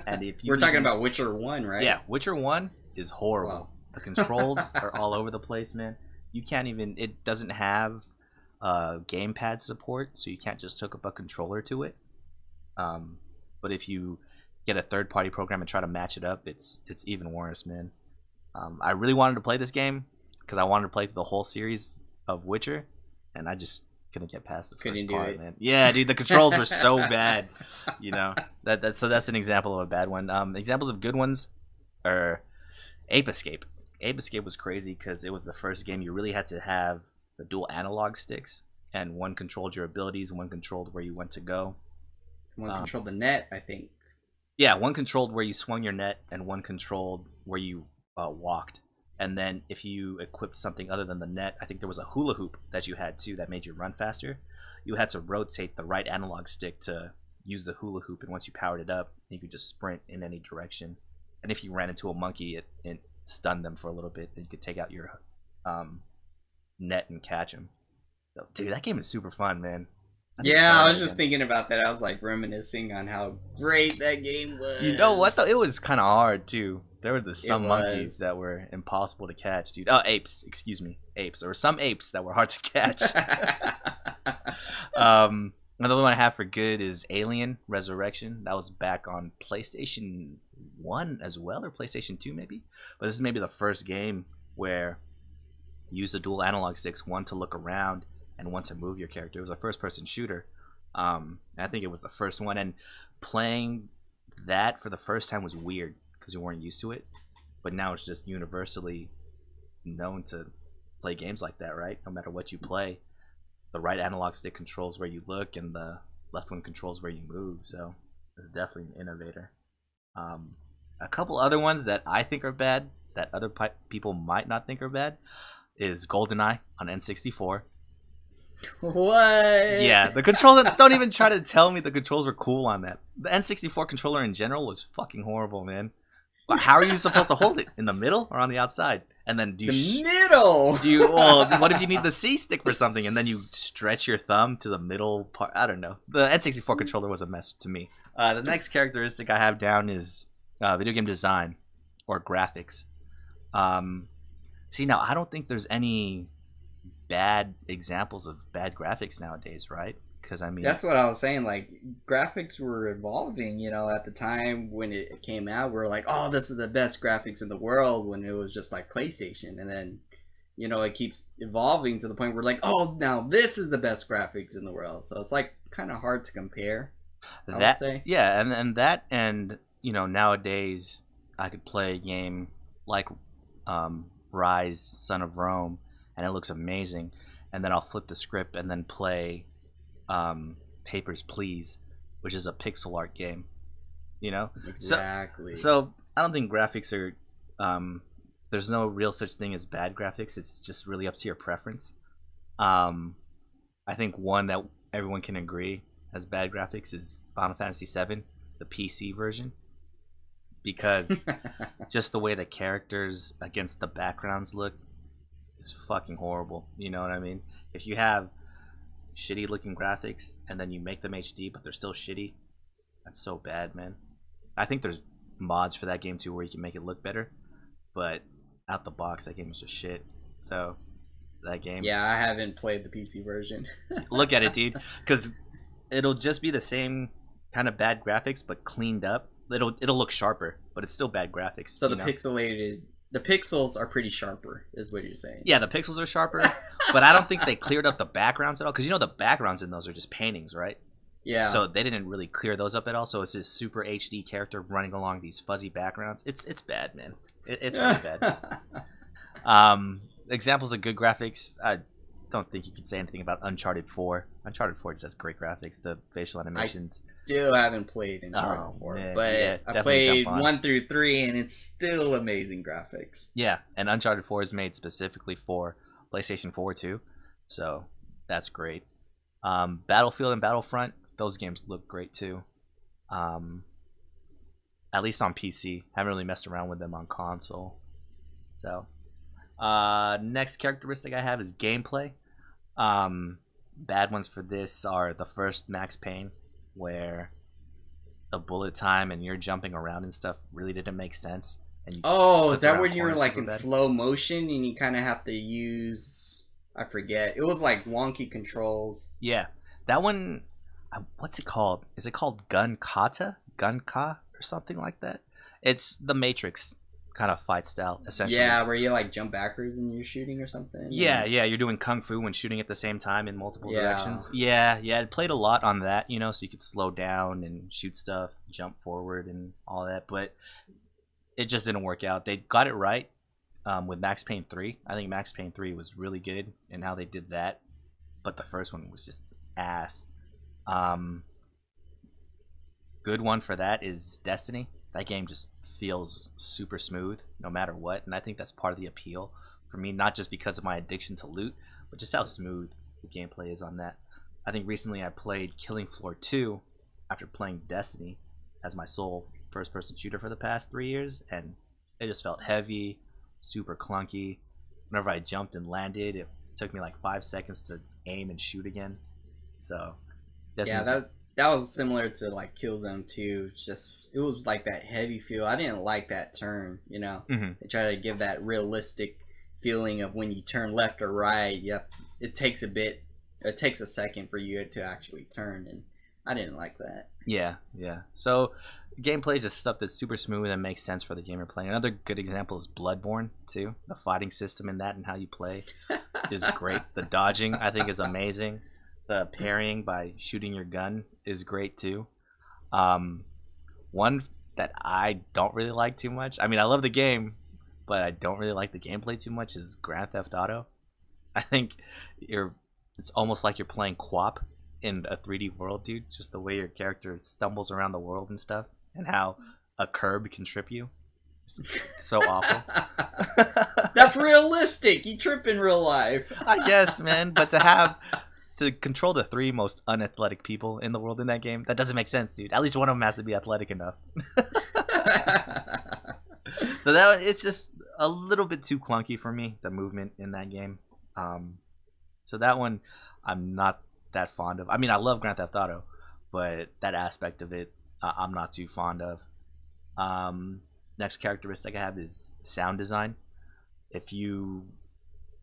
And if you We're talking about Witcher 1, right? Yeah, Witcher 1 is horrible. Wow. The controls are all over the place, man. You can't even, it doesn't have gamepad support, so you can't just hook up a controller to it. But if you get a third-party program and try to match it up, it's even worse, man. I really wanted to play this game because I wanted to play the whole series of Witcher, and I just couldn't get past the first part, man. Yeah, dude, the controls were so bad. You know, that's an example of a bad one. Examples of good ones are Ape Escape. Ape Escape was crazy because it was the first game you really had to have the dual analog sticks, and one controlled your abilities, one controlled where you went to go. One controlled the net, I think. Yeah, one controlled where you swung your net, and one controlled where you walked. And then if you equipped something other than the net, I think there was a hula hoop that you had too that made you run faster. You had to rotate the right analog stick to use the hula hoop, and once you powered it up, you could just sprint in any direction. And if you ran into a monkey, it stunned them for a little bit, then you could take out your net and catch them. So, dude, that game is super fun, man. Yeah, I was just thinking about that. I was like reminiscing on how great that game was. You know what though? It was kind of hard too. There were some monkeys that were impossible to catch, dude. Oh, apes. Excuse me, apes. There were some apes that were hard to catch. Another one I have for good is Alien Resurrection. That was back on PlayStation 1 as well, or PlayStation 2 maybe. But this is maybe the first game where you use the dual analog sticks, one to look around and one to move your character. It was a first-person shooter. I think it was the first one, and playing that for the first time was weird because you weren't used to it. But now it's just universally known to play games like that, right? No matter what you play, the right analog stick controls where you look, and the left one controls where you move. So it's definitely an innovator. A couple other ones that I think are bad, that other people might not think are bad, is GoldenEye on N64. What? Yeah, the controller. Don't even try to tell me the controls were cool on that. The N64 controller in general was fucking horrible, man. How are you supposed to hold it? In the middle or on the outside? And then middle. Well, what if you need the C stick for something and then you stretch your thumb to the middle part? I don't know. The N64 controller was a mess to me. The next characteristic I have down is video game design or graphics. See, now I don't think there's any bad examples of bad graphics nowadays, right? Because I mean, that's what I was saying. Like, graphics were evolving, you know, at the time when it came out. We were like, oh, this is the best graphics in the world, when it was just like PlayStation. And then, you know, it keeps evolving to the point where we're like, oh, now this is the best graphics in the world. So it's like kind of hard to compare, I would say. Yeah, and that, and you know, nowadays I could play a game like Ryse Son of Rome, and it looks amazing, and then I'll flip the script and then play Papers, Please, which is a pixel art game, you know. Exactly. So I don't think graphics are there's no real such thing as bad graphics. It's just really up to your preference. I think one that everyone can agree has bad graphics is Final Fantasy VII, the PC version, because just the way the characters against the backgrounds look is fucking horrible. You know what I mean? If you have shitty looking graphics and then you make them HD but they're still shitty, that's so bad, man. I think there's mods for that game too where you can make it look better, but out the box that game is just shit. So that game, yeah, I haven't played the PC version. Look at it, dude, because it'll just be the same kind of bad graphics, but cleaned up. It'll look sharper, but it's still bad graphics. So the pixels are pretty sharper, is what you're saying. Yeah, the pixels are sharper, but I don't think they cleared up the backgrounds at all. Because the backgrounds in those are just paintings, right? Yeah. So they didn't really clear those up at all. So it's this super HD character running along these fuzzy backgrounds. It's bad, man. It's really bad. Examples of good graphics. I don't think you can say anything about Uncharted 4. Uncharted 4 just has great graphics. The facial animations. Still haven't played Uncharted 4, man, but yeah, I played 1 through 3, and it's still amazing graphics. Yeah, and Uncharted 4 is made specifically for PlayStation 4 too, so that's great. Battlefield and Battlefront, those games look great too. At least on PC. Haven't really messed around with them on console. So, next characteristic I have is gameplay. Bad ones for this are the first Max Payne, where the bullet time and you're jumping around and stuff really didn't make sense. And is that when you were like in slow motion and you kind of have to use, I forget, it was like wonky controls. Yeah, that one, what's it called? Is it called Gun Kata or something like that? It's the Matrix kind of fight style, essentially. Yeah, where you like jump backwards and you're shooting or something. Yeah, you're doing kung fu and shooting at the same time in multiple directions. Yeah, it played a lot on that, so you could slow down and shoot stuff, jump forward and all that, but it just didn't work out. They got it right with Max Payne 3. I think Max Payne 3 was really good in how they did that, but the first one was just ass. Good one for that is Destiny. That game just feels super smooth no matter what, and I think that's part of the appeal for me, not just because of my addiction to loot, but just how smooth the gameplay is on that. I think recently I played Killing Floor 2 after playing Destiny as my sole first-person shooter for the past 3 years, and it just felt heavy, super clunky. Whenever I jumped and landed, it took me like 5 seconds to aim and shoot again. So Destiny's that was similar to like Killzone 2. It was like that heavy feel. I didn't like that turn, Mm-hmm. They try to give that realistic feeling of when you turn left or right. Yep, it takes a second for you to actually turn, and I didn't like that. Yeah. So gameplay is just stuff that's super smooth and makes sense for the game you're playing. Another good example is Bloodborne too. The fighting system in that and how you play is great. The dodging, I think, is amazing. The parrying by shooting your gun is great too. One that I don't really like too much, I mean, I love the game, but I don't really like the gameplay too much, is Grand Theft Auto. I think it's almost like you're playing QWOP in a 3D world, dude. Just the way your character stumbles around the world and stuff, and how a curb can trip you. It's so awful. That's realistic. You trip in real life. I guess, man, but to control the 3 most unathletic people in the world in that game, that doesn't make sense, dude. At least one of them has to be athletic enough. So it's just a little bit too clunky for me, the movement in that game. So that one I'm not that fond of. I mean, I love Grand Theft Auto, but that aspect of it I'm not too fond of. Next characteristic I have is sound design. If you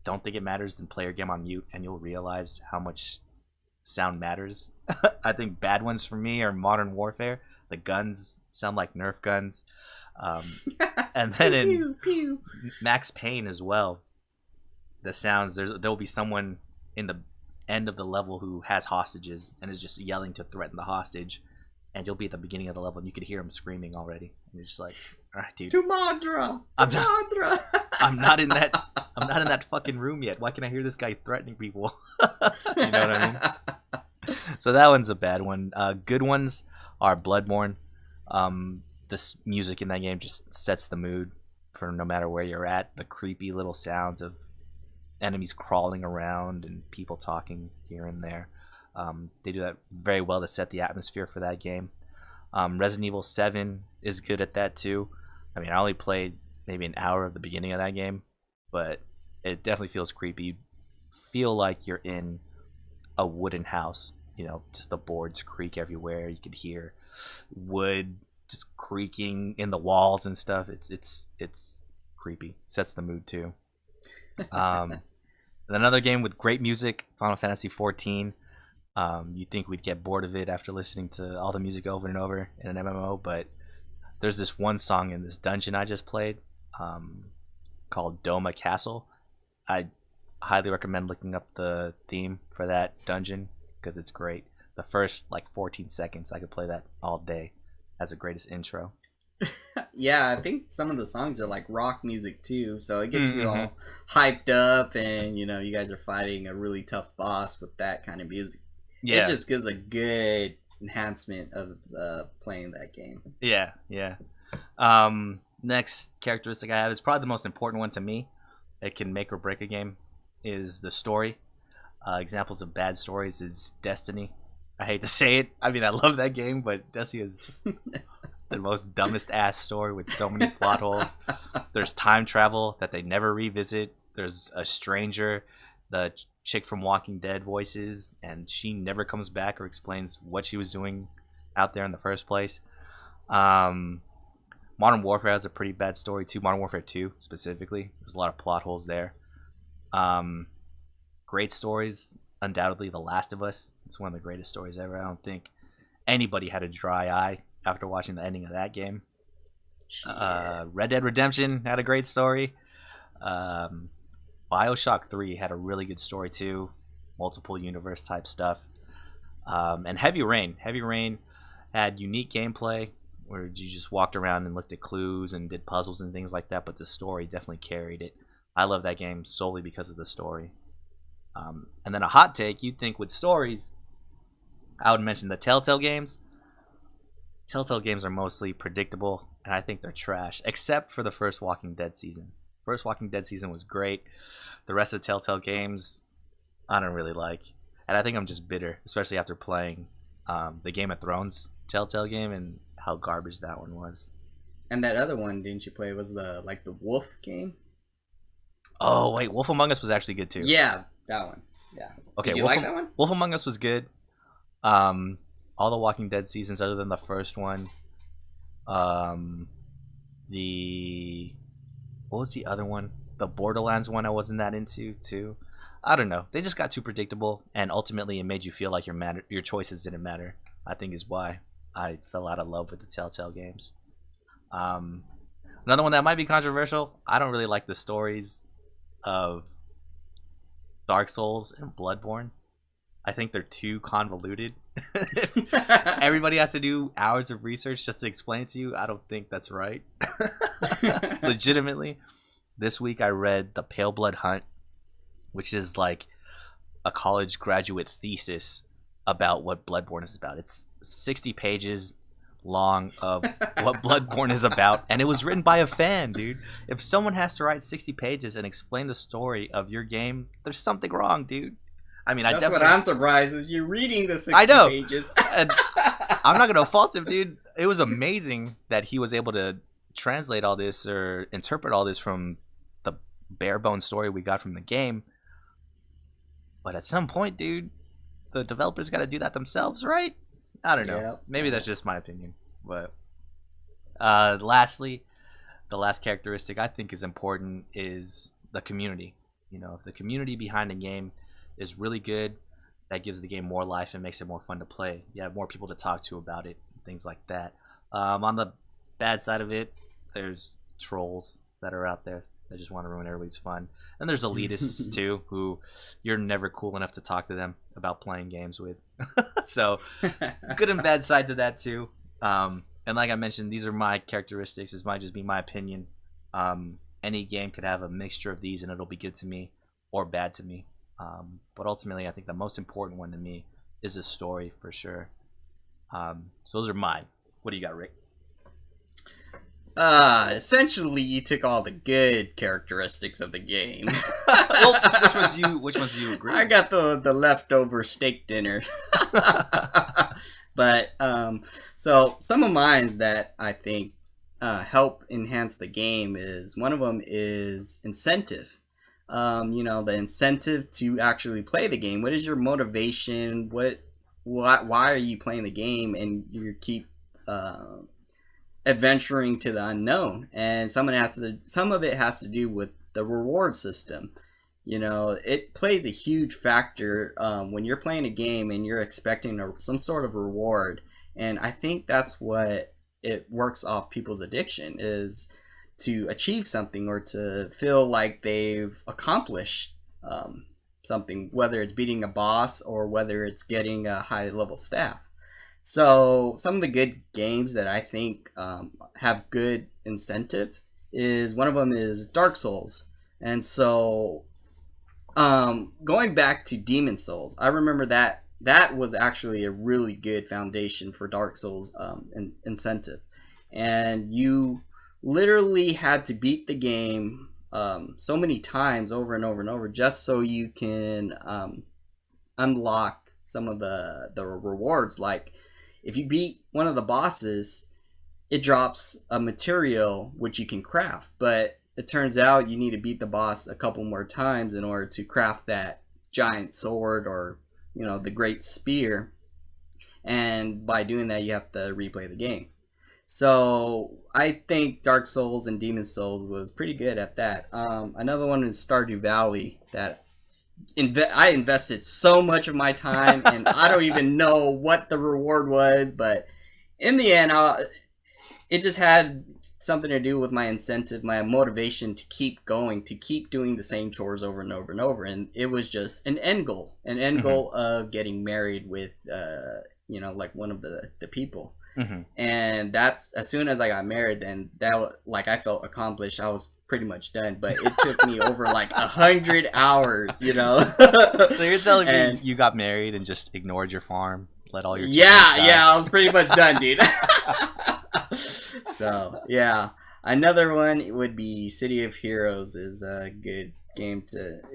don't think it matters, then play your game on mute and you'll realize how much sound matters. I think bad ones for me are Modern Warfare. The guns sound like Nerf guns. And then in Max Payne as well, the sounds, there'll be someone in the end of the level who has hostages and is just yelling to threaten the hostage, and you'll be at the beginning of the level and you could hear him screaming already, and you're just like, all right, dude, I'm not in that fucking room yet. Why can I hear this guy threatening people? You know what I mean? So that one's a bad one. Good ones are Bloodborne. This music in that game just sets the mood for no matter where you're at. The creepy little sounds of enemies crawling around and people talking here and there. They do that very well to set the atmosphere for that game. Resident Evil 7 is good at that too. I mean, I only played maybe an hour of the beginning of that game, but it definitely feels creepy. You feel like you're in a wooden house, just the boards creak everywhere. You could hear wood just creaking in the walls and stuff. It's creepy. Sets the mood too. Another game with great music, Final Fantasy 14. You think we'd get bored of it after listening to all the music over and over in an MMO, but there's this one song in this dungeon I just played, called Doma Castle. I highly recommend looking up the theme for that dungeon because it's great. The first like 14 seconds, I could play that all day as the greatest intro. Yeah, I think some of the songs are like rock music too, so it gets you Mm-hmm. all hyped up, and you know you guys are fighting a really tough boss with that kind of music. It Yeah, just gives a good enhancement of playing that game. yeah, yeah. Next characteristic I have is probably the most important one to me. It can make or break a game. Is the story. Examples of bad stories is Destiny. I hate to say it. I mean, I love that game, but Destiny is just the most dumbest ass story with so many plot holes. There's time travel that they never revisit. There's a stranger, the chick from Walking Dead voices, and she never comes back or explains what she was doing out there in the first place. Um, Modern Warfare has a pretty bad story too. Modern Warfare 2 specifically. There's a lot of plot holes there. Um, Great stories, undoubtedly The Last of Us. It's one of the greatest stories ever. I don't think anybody had a dry eye after watching the ending of that game. Red Dead Redemption had a great story. Bioshock 3 had a really good story too. Multiple universe type stuff. And Heavy Rain. Heavy Rain had unique gameplay where you just walked around and looked at clues and did puzzles and things like that, but the story definitely carried it. I love that game solely because of the story. And then a hot take, you'd think with stories, I would mention the Telltale games. Telltale games are mostly predictable, and I think they're trash, except for the first Walking Dead season. First Walking Dead season was great. The rest of the Telltale games, I don't really like. And I think I'm just bitter, especially after playing the Game of Thrones Telltale game and how garbage that one was. And that other one, didn't you play? Was the Wolf game? Oh, wait, Wolf Among Us was actually good too. Yeah, that one. Yeah. Okay, Did you like that one? Wolf Among Us was good. All the Walking Dead seasons other than the first one. The what was the other one? The Borderlands one I wasn't that into too. I don't know. They just got too predictable, and ultimately it made you feel like your choices didn't matter. I think is why I fell out of love with the Telltale games. Another one that might be controversial. I don't really like the stories of Dark Souls and Bloodborne. I think they're too convoluted. Everybody has to do hours of research just to explain it to you. I don't think that's right. Legitimately, this week I read The Pale Blood Hunt, which is like a college graduate thesis about what Bloodborne is about. It's 60 pages long of what Bloodborne is about, and it was written by a fan, dude. If someone has to write 60 pages and explain the story of your game, there's something wrong, dude. I mean, That's what I'm surprised is you're reading the 60 I know. pages. And I'm not gonna fault him, dude. It was amazing that he was able to translate all this or interpret all this from the bare bones story we got from the game. But at some point, dude, the developers got to do that themselves, right? I don't know. Yep. Maybe that's just my opinion. But lastly, the last characteristic I think is important is the community. You know, if the community behind a game is really good, that gives the game more life and makes it more fun to play. You have more people to talk to about it, things like that. On the bad side of it, there's trolls that are out there that just want to ruin everybody's fun. And there's elitists too, who you're never cool enough to talk to them about playing games with. So, good and bad side to that too. And like I mentioned, these are my characteristics. This might just be my opinion. Any game could have a mixture of these and it'll be good to me or bad to me. But ultimately, I think the most important one to me is the story for sure. So those are mine. What do you got, Rick? Essentially, you took all the good characteristics of the game. Well, which ones do you agree? I got the leftover steak dinner. But so some of mine that I think help enhance the game is one of them is incentive. The incentive to actually play the game. What is your motivation? Why are you playing the game? And you keep adventuring to the unknown. And some of it has to do with the reward system. You know, it plays a huge factor when you're playing a game and you're expecting some sort of reward. And I think that's what it works off people's addiction, is to achieve something or to feel like they've accomplished something, whether it's beating a boss or whether it's getting a high level staff. So some of the good games that I think have good incentive is, one of them is Dark Souls. And so going back to Demon Souls, I remember that was actually a really good foundation for Dark Souls incentive. And you literally had to beat the game so many times over and over and over just so you can unlock some of the rewards. Like if you beat one of the bosses, it drops a material which you can craft, but it turns out you need to beat the boss a couple more times in order to craft that giant sword or, you know, the great spear. And by doing that, you have to replay the game. So I think Dark Souls and Demon Souls was pretty good at that. Another one is Stardew Valley, that I invested so much of my time, and I don't even know what the reward was, but in the end, it just had something to do with my incentive, my motivation to keep going, to keep doing the same chores over and over and over. And it was just an end goal of getting married with, you know, like one of the people. Mm-hmm. And that's, as soon as I got married, then that, like, I felt accomplished. I was pretty much done, but it took me over like 100 hours, you know. So you're telling me you got married and just ignored your farm, let all your I was pretty much done, dude. So yeah, another one would be City of Heroes. Is a good game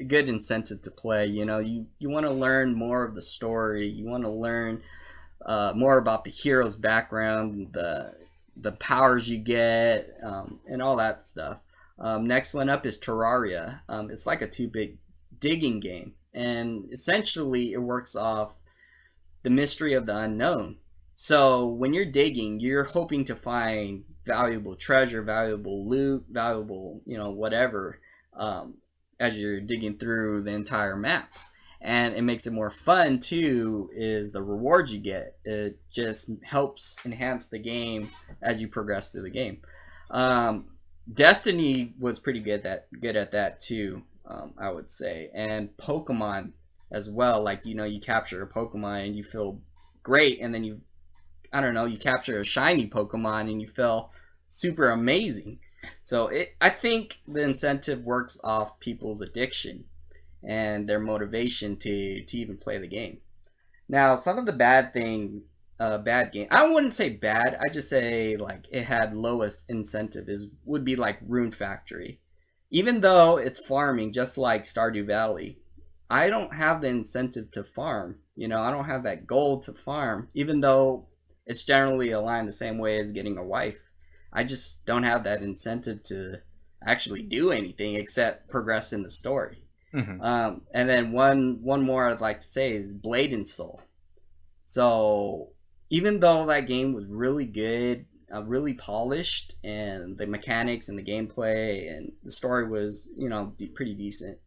good incentive to play. You know, you want to learn more of the story. You want to learn more about the hero's background, the powers you get, and all that stuff. Next one up is Terraria. It's like a 2-bit digging game, and essentially it works off the mystery of the unknown. So when you're digging, you're hoping to find valuable treasure, valuable loot, valuable, you know, whatever, as you're digging through the entire map. And it makes it more fun too, is the rewards you get. It just helps enhance the game as you progress through the game. Destiny was pretty good at that too, I would say. And Pokemon as well. Like, you know, you capture a Pokemon and you feel great, and then you capture a shiny Pokemon and you feel super amazing. So I think the incentive works off people's addiction and their motivation to even play the game. Now, some of the bad things, bad game, I wouldn't say bad, I just say like it had lowest incentive, would be like Rune Factory. Even though it's farming just like Stardew Valley, I don't have the incentive to farm. You know, I don't have that goal to farm, even though it's generally aligned the same way as getting a wife. I just don't have that incentive to actually do anything except progress in the story. Mm-hmm. And then one more I'd like to say is Blade and Soul. So even though that game was really good, really polished, and the mechanics and the gameplay and the story was, you know, pretty decent,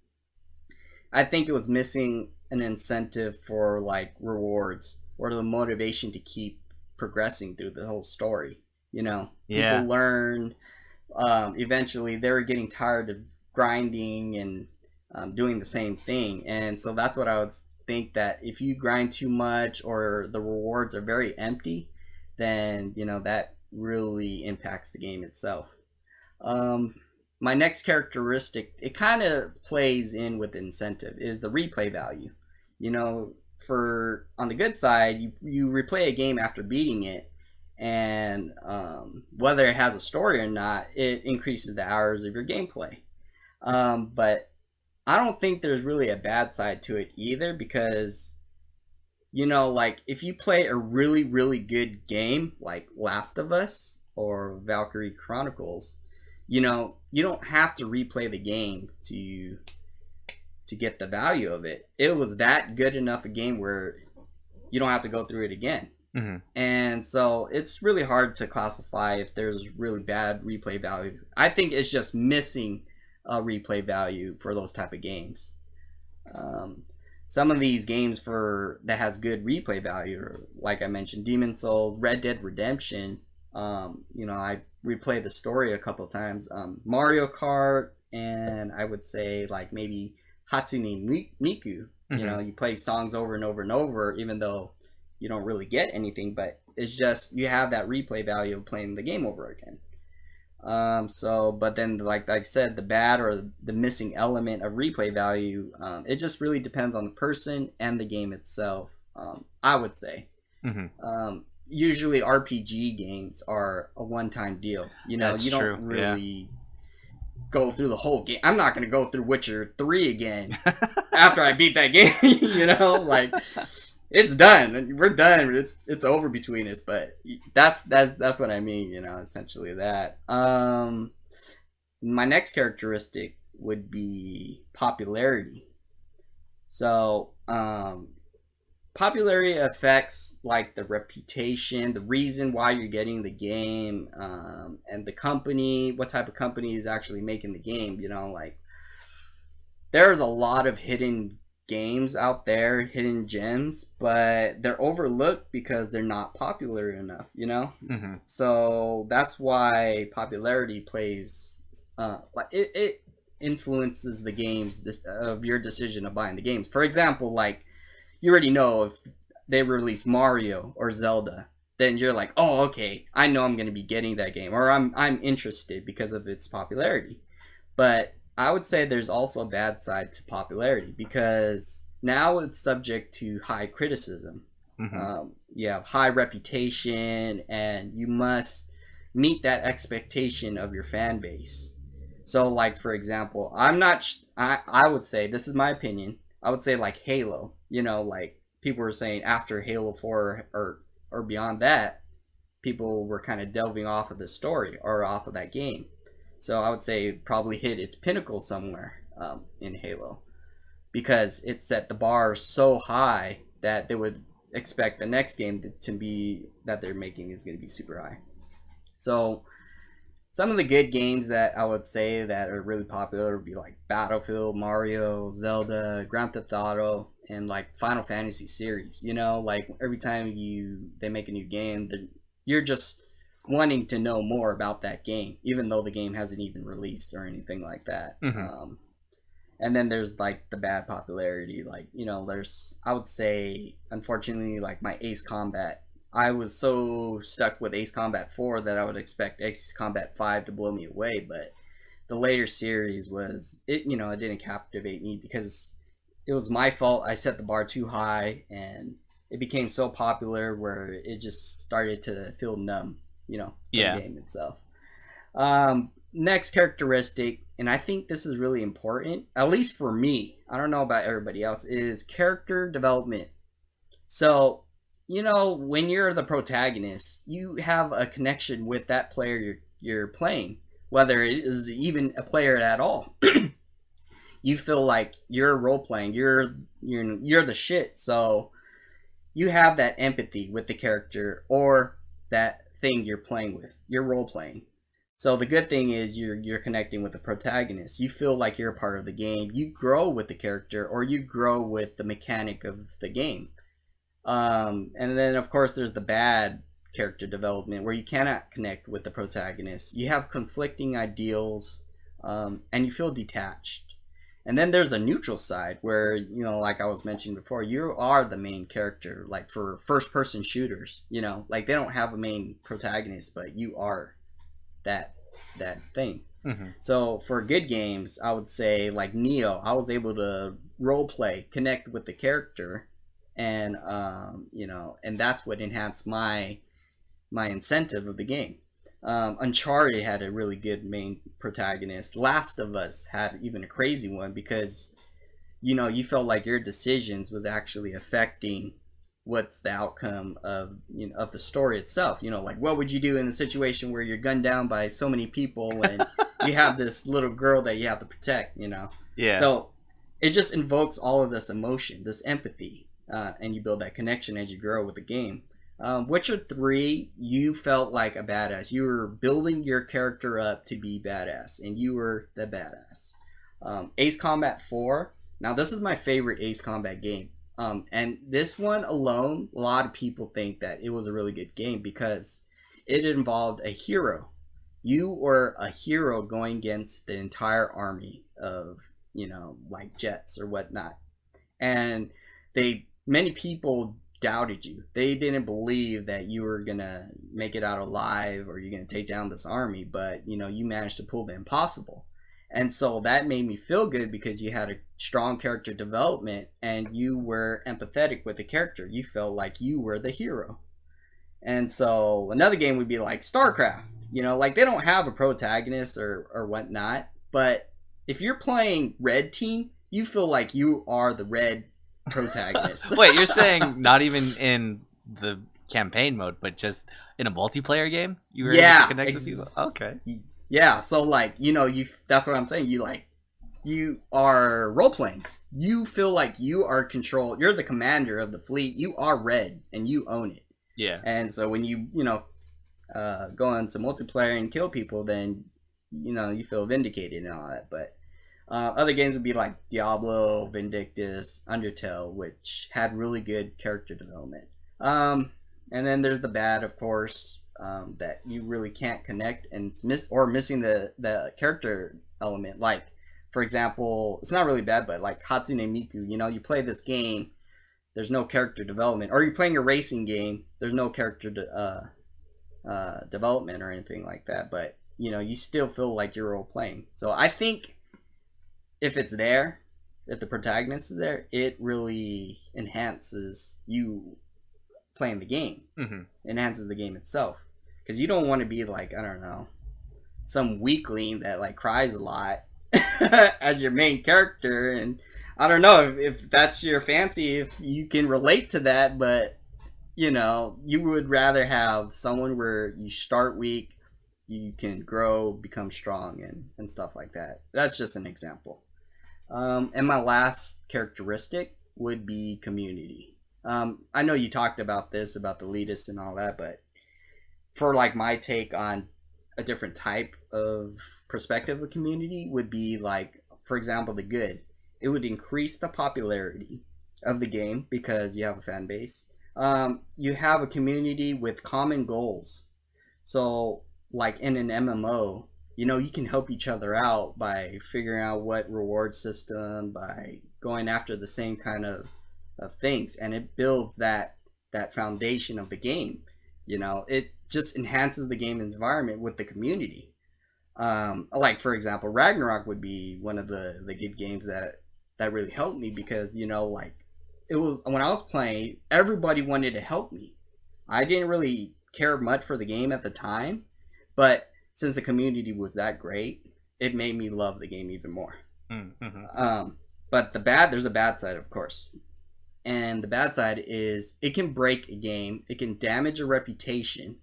I think it was missing an incentive for like rewards or the motivation to keep progressing through the whole story. You know, people learned, eventually they were getting tired of grinding and doing the same thing. And so that's what I would think, that if you grind too much or the rewards are very empty, then, you know, that really impacts the game itself. My next characteristic, it kind of plays in with incentive, is the replay value. You know, on the good side, you replay a game after beating it, and whether it has a story or not, it increases the hours of your gameplay. But I don't think there's really a bad side to it either, because, you know, like if you play a really, really good game like Last of Us or Valkyrie Chronicles, you know, you don't have to replay the game to get the value of it. It was that good enough a game where you don't have to go through it again. Mm-hmm. And so it's really hard to classify if there's really bad replay value. I think it's just missing replay value for those type of games. Some of these games that has good replay value, like I mentioned, Demon Souls, Red Dead Redemption. I replayed the story a couple times. Mario Kart, and I would say like maybe Hatsune Miku. Mm-hmm. You play songs over and over and over, even though you don't really get anything, but it's just you have that replay value of playing the game over again. But then like I said, the bad or the missing element of replay value, it just really depends on the person and the game itself. I would say. Mm-hmm. Usually RPG games are a one-time deal. That's you don't true. really go through the whole game. I'm not going to go through Witcher 3 again after I beat that game. Like it's done. We're done. It's over between us. But that's what I mean. Essentially that. My next characteristic would be popularity. So, popularity affects like the reputation, the reason why you're getting the game, and the company, what type of company is actually making the game. Like there's a lot of hidden games out there, hidden gems, but they're overlooked because they're not popular enough. Mm-hmm. So that's why popularity plays, it influences the games of your decision of buying the games. For example, like you already know if they release Mario or Zelda, then you're like, oh, okay, I know I'm going to be getting that game, or I'm interested because of its popularity. But I would say there's also a bad side to popularity because now it's subject to high criticism. Mm-hmm. You have high reputation, and you must meet that expectation of your fan base. So, like for example, I would say, this is my opinion, I would say like Halo. Like people were saying after Halo 4 or beyond that, people were kind of delving off of the story or off of that game. So I would say probably hit its pinnacle somewhere in Halo, because it set the bar so high that they would expect the next game to be that they're making is going to be super high. So some of the good games that I would say that are really popular would be like Battlefield, Mario, Zelda, Grand Theft Auto, and like Final Fantasy series. Like every time they make a new game, you're just wanting to know more about that game, even though the game hasn't even released or anything like that. Mm-hmm. And then there's like the bad popularity, like there's, I would say, unfortunately, like my Ace Combat. I was so stuck with Ace Combat 4 that I would expect Ace Combat 5 to blow me away, but the later series it didn't captivate me because it was my fault. I set the bar too high, and it became so popular where it just started to feel numb. The game itself. Next characteristic, and I think this is really important, at least for me, I don't know about everybody else, is character development. So, when you're the protagonist, you have a connection with that player you're playing, whether it is even a player at all. You feel like you're role playing, you're the shit, so you have that empathy with the character or that thing you're playing with. You're role playing. So the good thing is you're connecting with the protagonist. You feel like you're a part of the game. You grow with the character, or you grow with the mechanic of the game. And then of course there's the bad character development where you cannot connect with the protagonist. You have conflicting ideals, and you feel detached. And then there's a neutral side where, like I was mentioning before, you are the main character. Like for first-person shooters, like they don't have a main protagonist, but you are that thing. Mm-hmm. So for good games, I would say like Neo, I was able to role play, connect with the character, and and that's what enhanced my incentive of the game. Uncharted had a really good main protagonist. Last of Us had even a crazy one because you felt like your decisions was actually affecting what's the outcome of of the story itself. Like what would you do in a situation where you're gunned down by so many people and you have this little girl that you have to protect. Yeah. So it just invokes all of this emotion, this empathy, and you build that connection as you grow with the game. Witcher 3, you felt like a badass. You were building your character up to be badass, and you were the badass. Ace Combat 4. Now, this is my favorite Ace Combat game. And this one alone, a lot of people think that it was a really good game because it involved a hero. You were a hero going against the entire army of, like jets or whatnot. And many people doubted you. They didn't believe that you were gonna make it out alive or you're gonna take down this army, but you managed to pull the impossible. And so that made me feel good because you had a strong character development and you were empathetic with the character. You felt like you were the hero. And so another game would be like StarCraft. Like they don't have a protagonist or whatnot, but if you're playing Red Team, you feel like you are the red protagonist. Wait, you're saying not even in the campaign mode, but just in a multiplayer game? You were able to connect with people? Okay. Yeah, so like, that's what I'm saying. You are role-playing. You feel like you are control. You're the commander of the fleet. You are red, and you own it. Yeah. And so when you go into multiplayer and kill people, then, you feel vindicated and all that. But other games would be like Diablo, Vindictus, Undertale, which had really good character development. And then there's the bad, of course, that you really can't connect, and it's missing the character element. Like, for example, it's not really bad, but like Hatsune Miku, you play this game, there's no character development. Or you're playing a racing game, there's no character development or anything like that, but you still feel like you're role playing. So I think if it's there, if the protagonist is there, it really enhances you playing the game. Mm-hmm. Enhances the game itself, because you don't want to be like, I don't know, some weakling that like cries a lot as your main character. And I don't know if that's your fancy, if you can relate to that, but you would rather have someone where you start weak, you can grow, become strong, and stuff like that. That's just an example. And my last characteristic would be community. I know you talked about this, about the elitists and all that, but for like my take on a different type of perspective of community would be like, for example, the good. It would increase the popularity of the game because you have a fan base. You have a community with common goals. So like in an MMO, you can help each other out by figuring out what reward system, by going after the same kind of things, and it builds that foundation of the game. It just enhances the game environment with the community. Like for example, Ragnarok would be one of the good games that really helped me because like it was when I was playing, everybody wanted to help me. I didn't really care much for the game at the time, but since the community was that great, it made me love the game even more. Mm-hmm. But there's a bad side, of course. And the bad side is it can break a game. It can damage a reputation.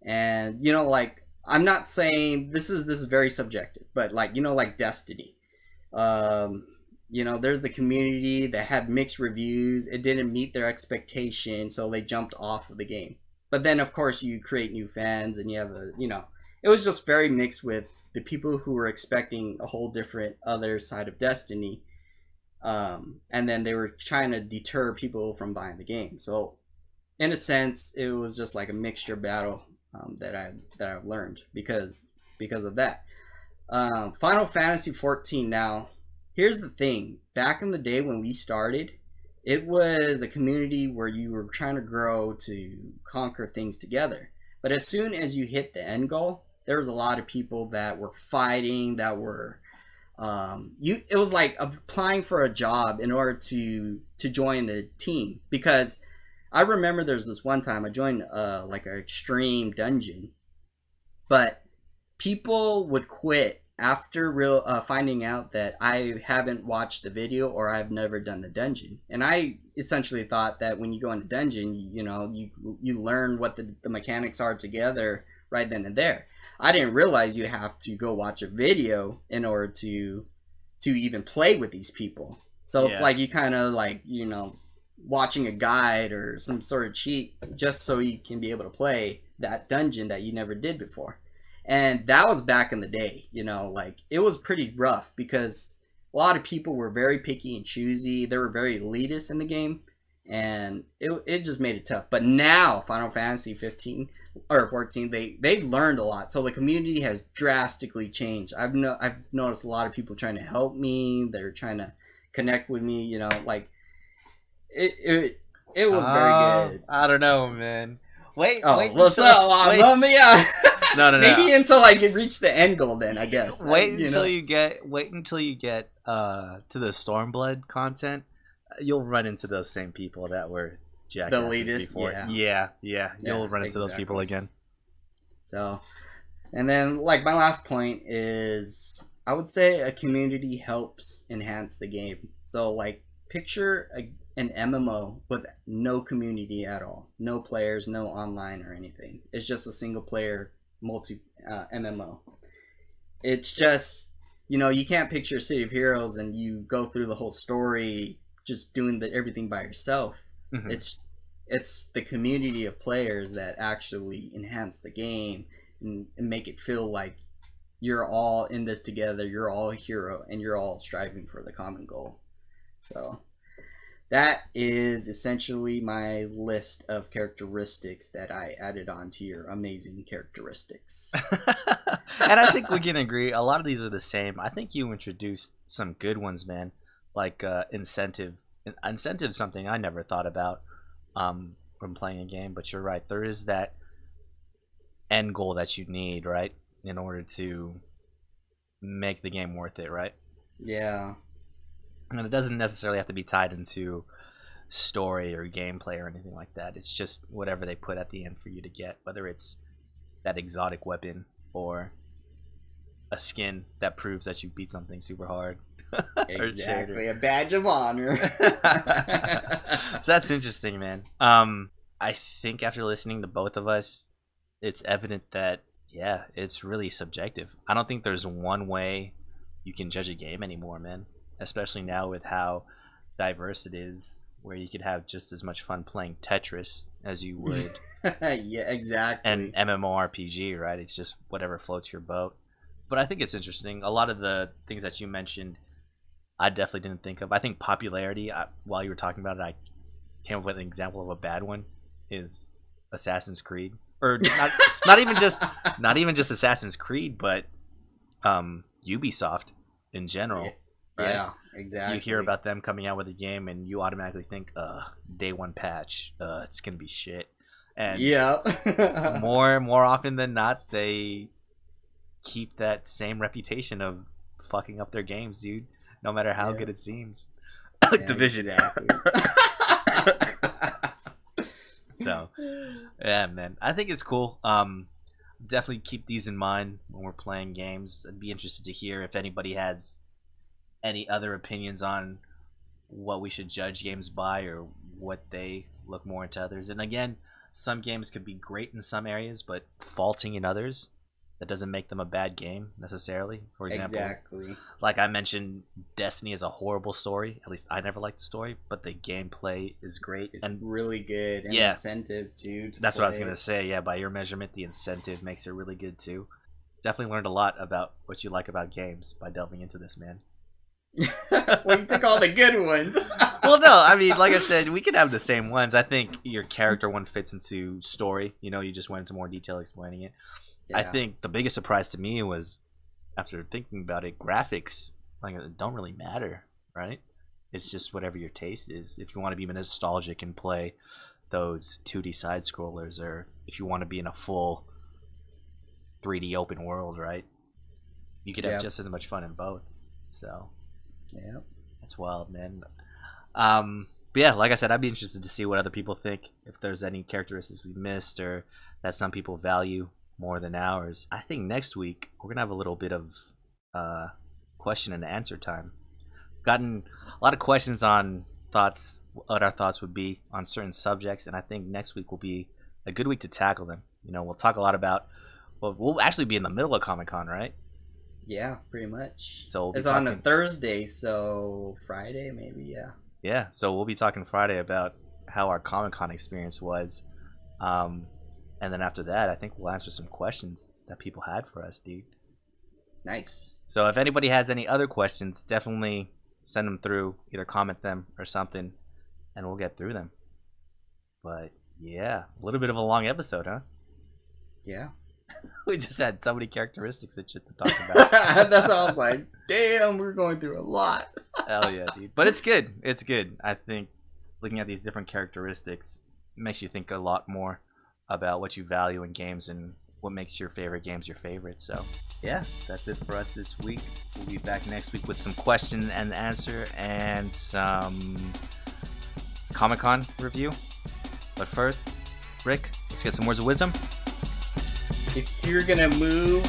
And, like, I'm not saying this is very subjective, but like, like Destiny. There's the community that had mixed reviews. It didn't meet their expectations, so they jumped off of the game. But then, of course, you create new fans and you have it was just very mixed with the people who were expecting a whole different other side of Destiny. And then they were trying to deter people from buying the game. So in a sense, it was just like a mixture battle that I've learned because of that. Final Fantasy 14 now. Here's the thing. Back in the day when we started, it was a community where you were trying to grow to conquer things together. But as soon as you hit the end goal, there was a lot of people that were fighting, that were it was like applying for a job in order to join the team. Because I remember there's this one time I joined like an extreme dungeon, but people would quit after finding out that I haven't watched the video or I've never done the dungeon. And I essentially thought that when you go in a dungeon, you learn what the mechanics are together right then and there. I didn't realize you have to go watch a video in order to even play with these people. So it's like you kind of like, watching a guide or some sort of cheat just so you can be able to play that dungeon that you never did before. And that was back in the day, you know, like it was pretty rough because a lot of people were very picky and choosy. They were very elitist in the game, and it just made it tough. But now Final Fantasy 15 or 14, they've learned a lot. So the community has drastically changed. I've noticed a lot of people trying to help me. They're trying to connect with me, you know, like it was very good. I don't know, man. Wait, what's up, yeah. No. Maybe until I can reach the end goal, then I guess. Wait until you get to the Stormblood content. You'll run into those same people that were jackasses the latest before. Yeah. You'll run into those people again. So, and then like my last point is, I would say a community helps enhance the game. So like picture an MMO with no community at all, no players, no online or anything. It's just a single player multi MMO. It's just, you know, you can't picture City of Heroes and you go through the whole story just doing everything by yourself. Mm-hmm. It's the community of players that actually enhance the game and make it feel like you're all in this together, you're all a hero, and you're all striving for the common goal. So that is essentially my list of characteristics that I added on to your amazing characteristics. And I think we can agree a lot of these are the same. I think you introduced some good ones, man. Like incentive. Incentive is something I never thought about when playing a game, but you're right. There is that end goal that you need, right, in order to make the game worth it, right? Yeah. And it doesn't necessarily have to be tied into story or gameplay or anything like that. It's just whatever they put at the end for you to get, whether it's that exotic weapon or a skin that proves that you beat something super hard. Exactly, a badge of honor. So that's interesting, man. I think after listening to both of us, it's evident that, yeah, it's really subjective. I don't think there's one way you can judge a game anymore, man. Especially now with how diverse it is, where you could have just as much fun playing Tetris as you would. Yeah, exactly. And MMORPG, right? It's just whatever floats your boat. But I think it's interesting. A lot of the things that you mentioned, I definitely didn't think of. I think popularity, while you were talking about it, I came up with an example of a bad one, is Assassin's Creed. Or not even just Assassin's Creed, but Ubisoft in general. Yeah. Right? Yeah, exactly. You hear about them coming out with a game and you automatically think, day one patch, it's gonna be shit. And yeah. more often than not, they keep that same reputation of fucking up their games, dude. No matter how good it seems. Like Division. Exactly. So, yeah, man. I think it's cool. Definitely keep these in mind when we're playing games. I'd be interested to hear if anybody has any other opinions on what we should judge games by or what they look more into others. And again, some games could be great in some areas, but faulting in others. That doesn't make them a bad game necessarily. For example, exactly. Like I mentioned, Destiny is a horrible story. At least I never liked the story, but the gameplay is great. It's really good. And incentive too. That's what I was gonna say. Yeah, by your measurement, the incentive makes it really good too. Definitely learned a lot about what you like about games by delving into this, man. Well, you took all the good ones. Well, no, I mean, like I said, we could have the same ones. I think your character one fits into story. You know, you just went into more detail explaining it. Yeah. I think the biggest surprise to me was, after thinking about it, graphics like don't really matter, right? It's just whatever your taste is. If you want to be nostalgic and play those 2D side scrollers, or if you want to be in a full 3D open world, right? You could have just as much fun in both. So, yeah, that's wild, man. But yeah, like I said, I'd be interested to see what other people think. If there's any characteristics we missed or that some people value more than ours. I think next week we're gonna have a little bit of question and answer time. Gotten a lot of questions on thoughts, what our thoughts would be on certain subjects, and I think next week will be a good week to tackle them. You know, we'll talk a lot about. Well, we'll actually be in the middle of Comic-Con, right? Yeah, pretty much. So it's on a Thursday, so Friday maybe. Yeah. yeah, so we'll be talking Friday about how our Comic-Con experience was. And then after that, I think we'll answer some questions that people had for us, dude. Nice. So if anybody has any other questions, definitely send them through, either comment them or something, and we'll get through them. But yeah, a little bit of a long episode, huh? Yeah. We just had so many characteristics and shit to talk about. That's how I was like, damn, we're going through a lot. Hell yeah, dude. But it's good. It's good. I think looking at these different characteristics makes you think a lot more about what you value in games and what makes your favorite games your favorite. So yeah, that's it for us this week. We'll be back next week with some question and answer and some Comic-Con review. But first, Rick, let's get some words of wisdom. If you're gonna move,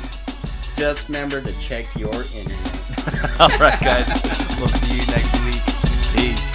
just remember to check your internet. All right, guys. We'll see you next week. Peace.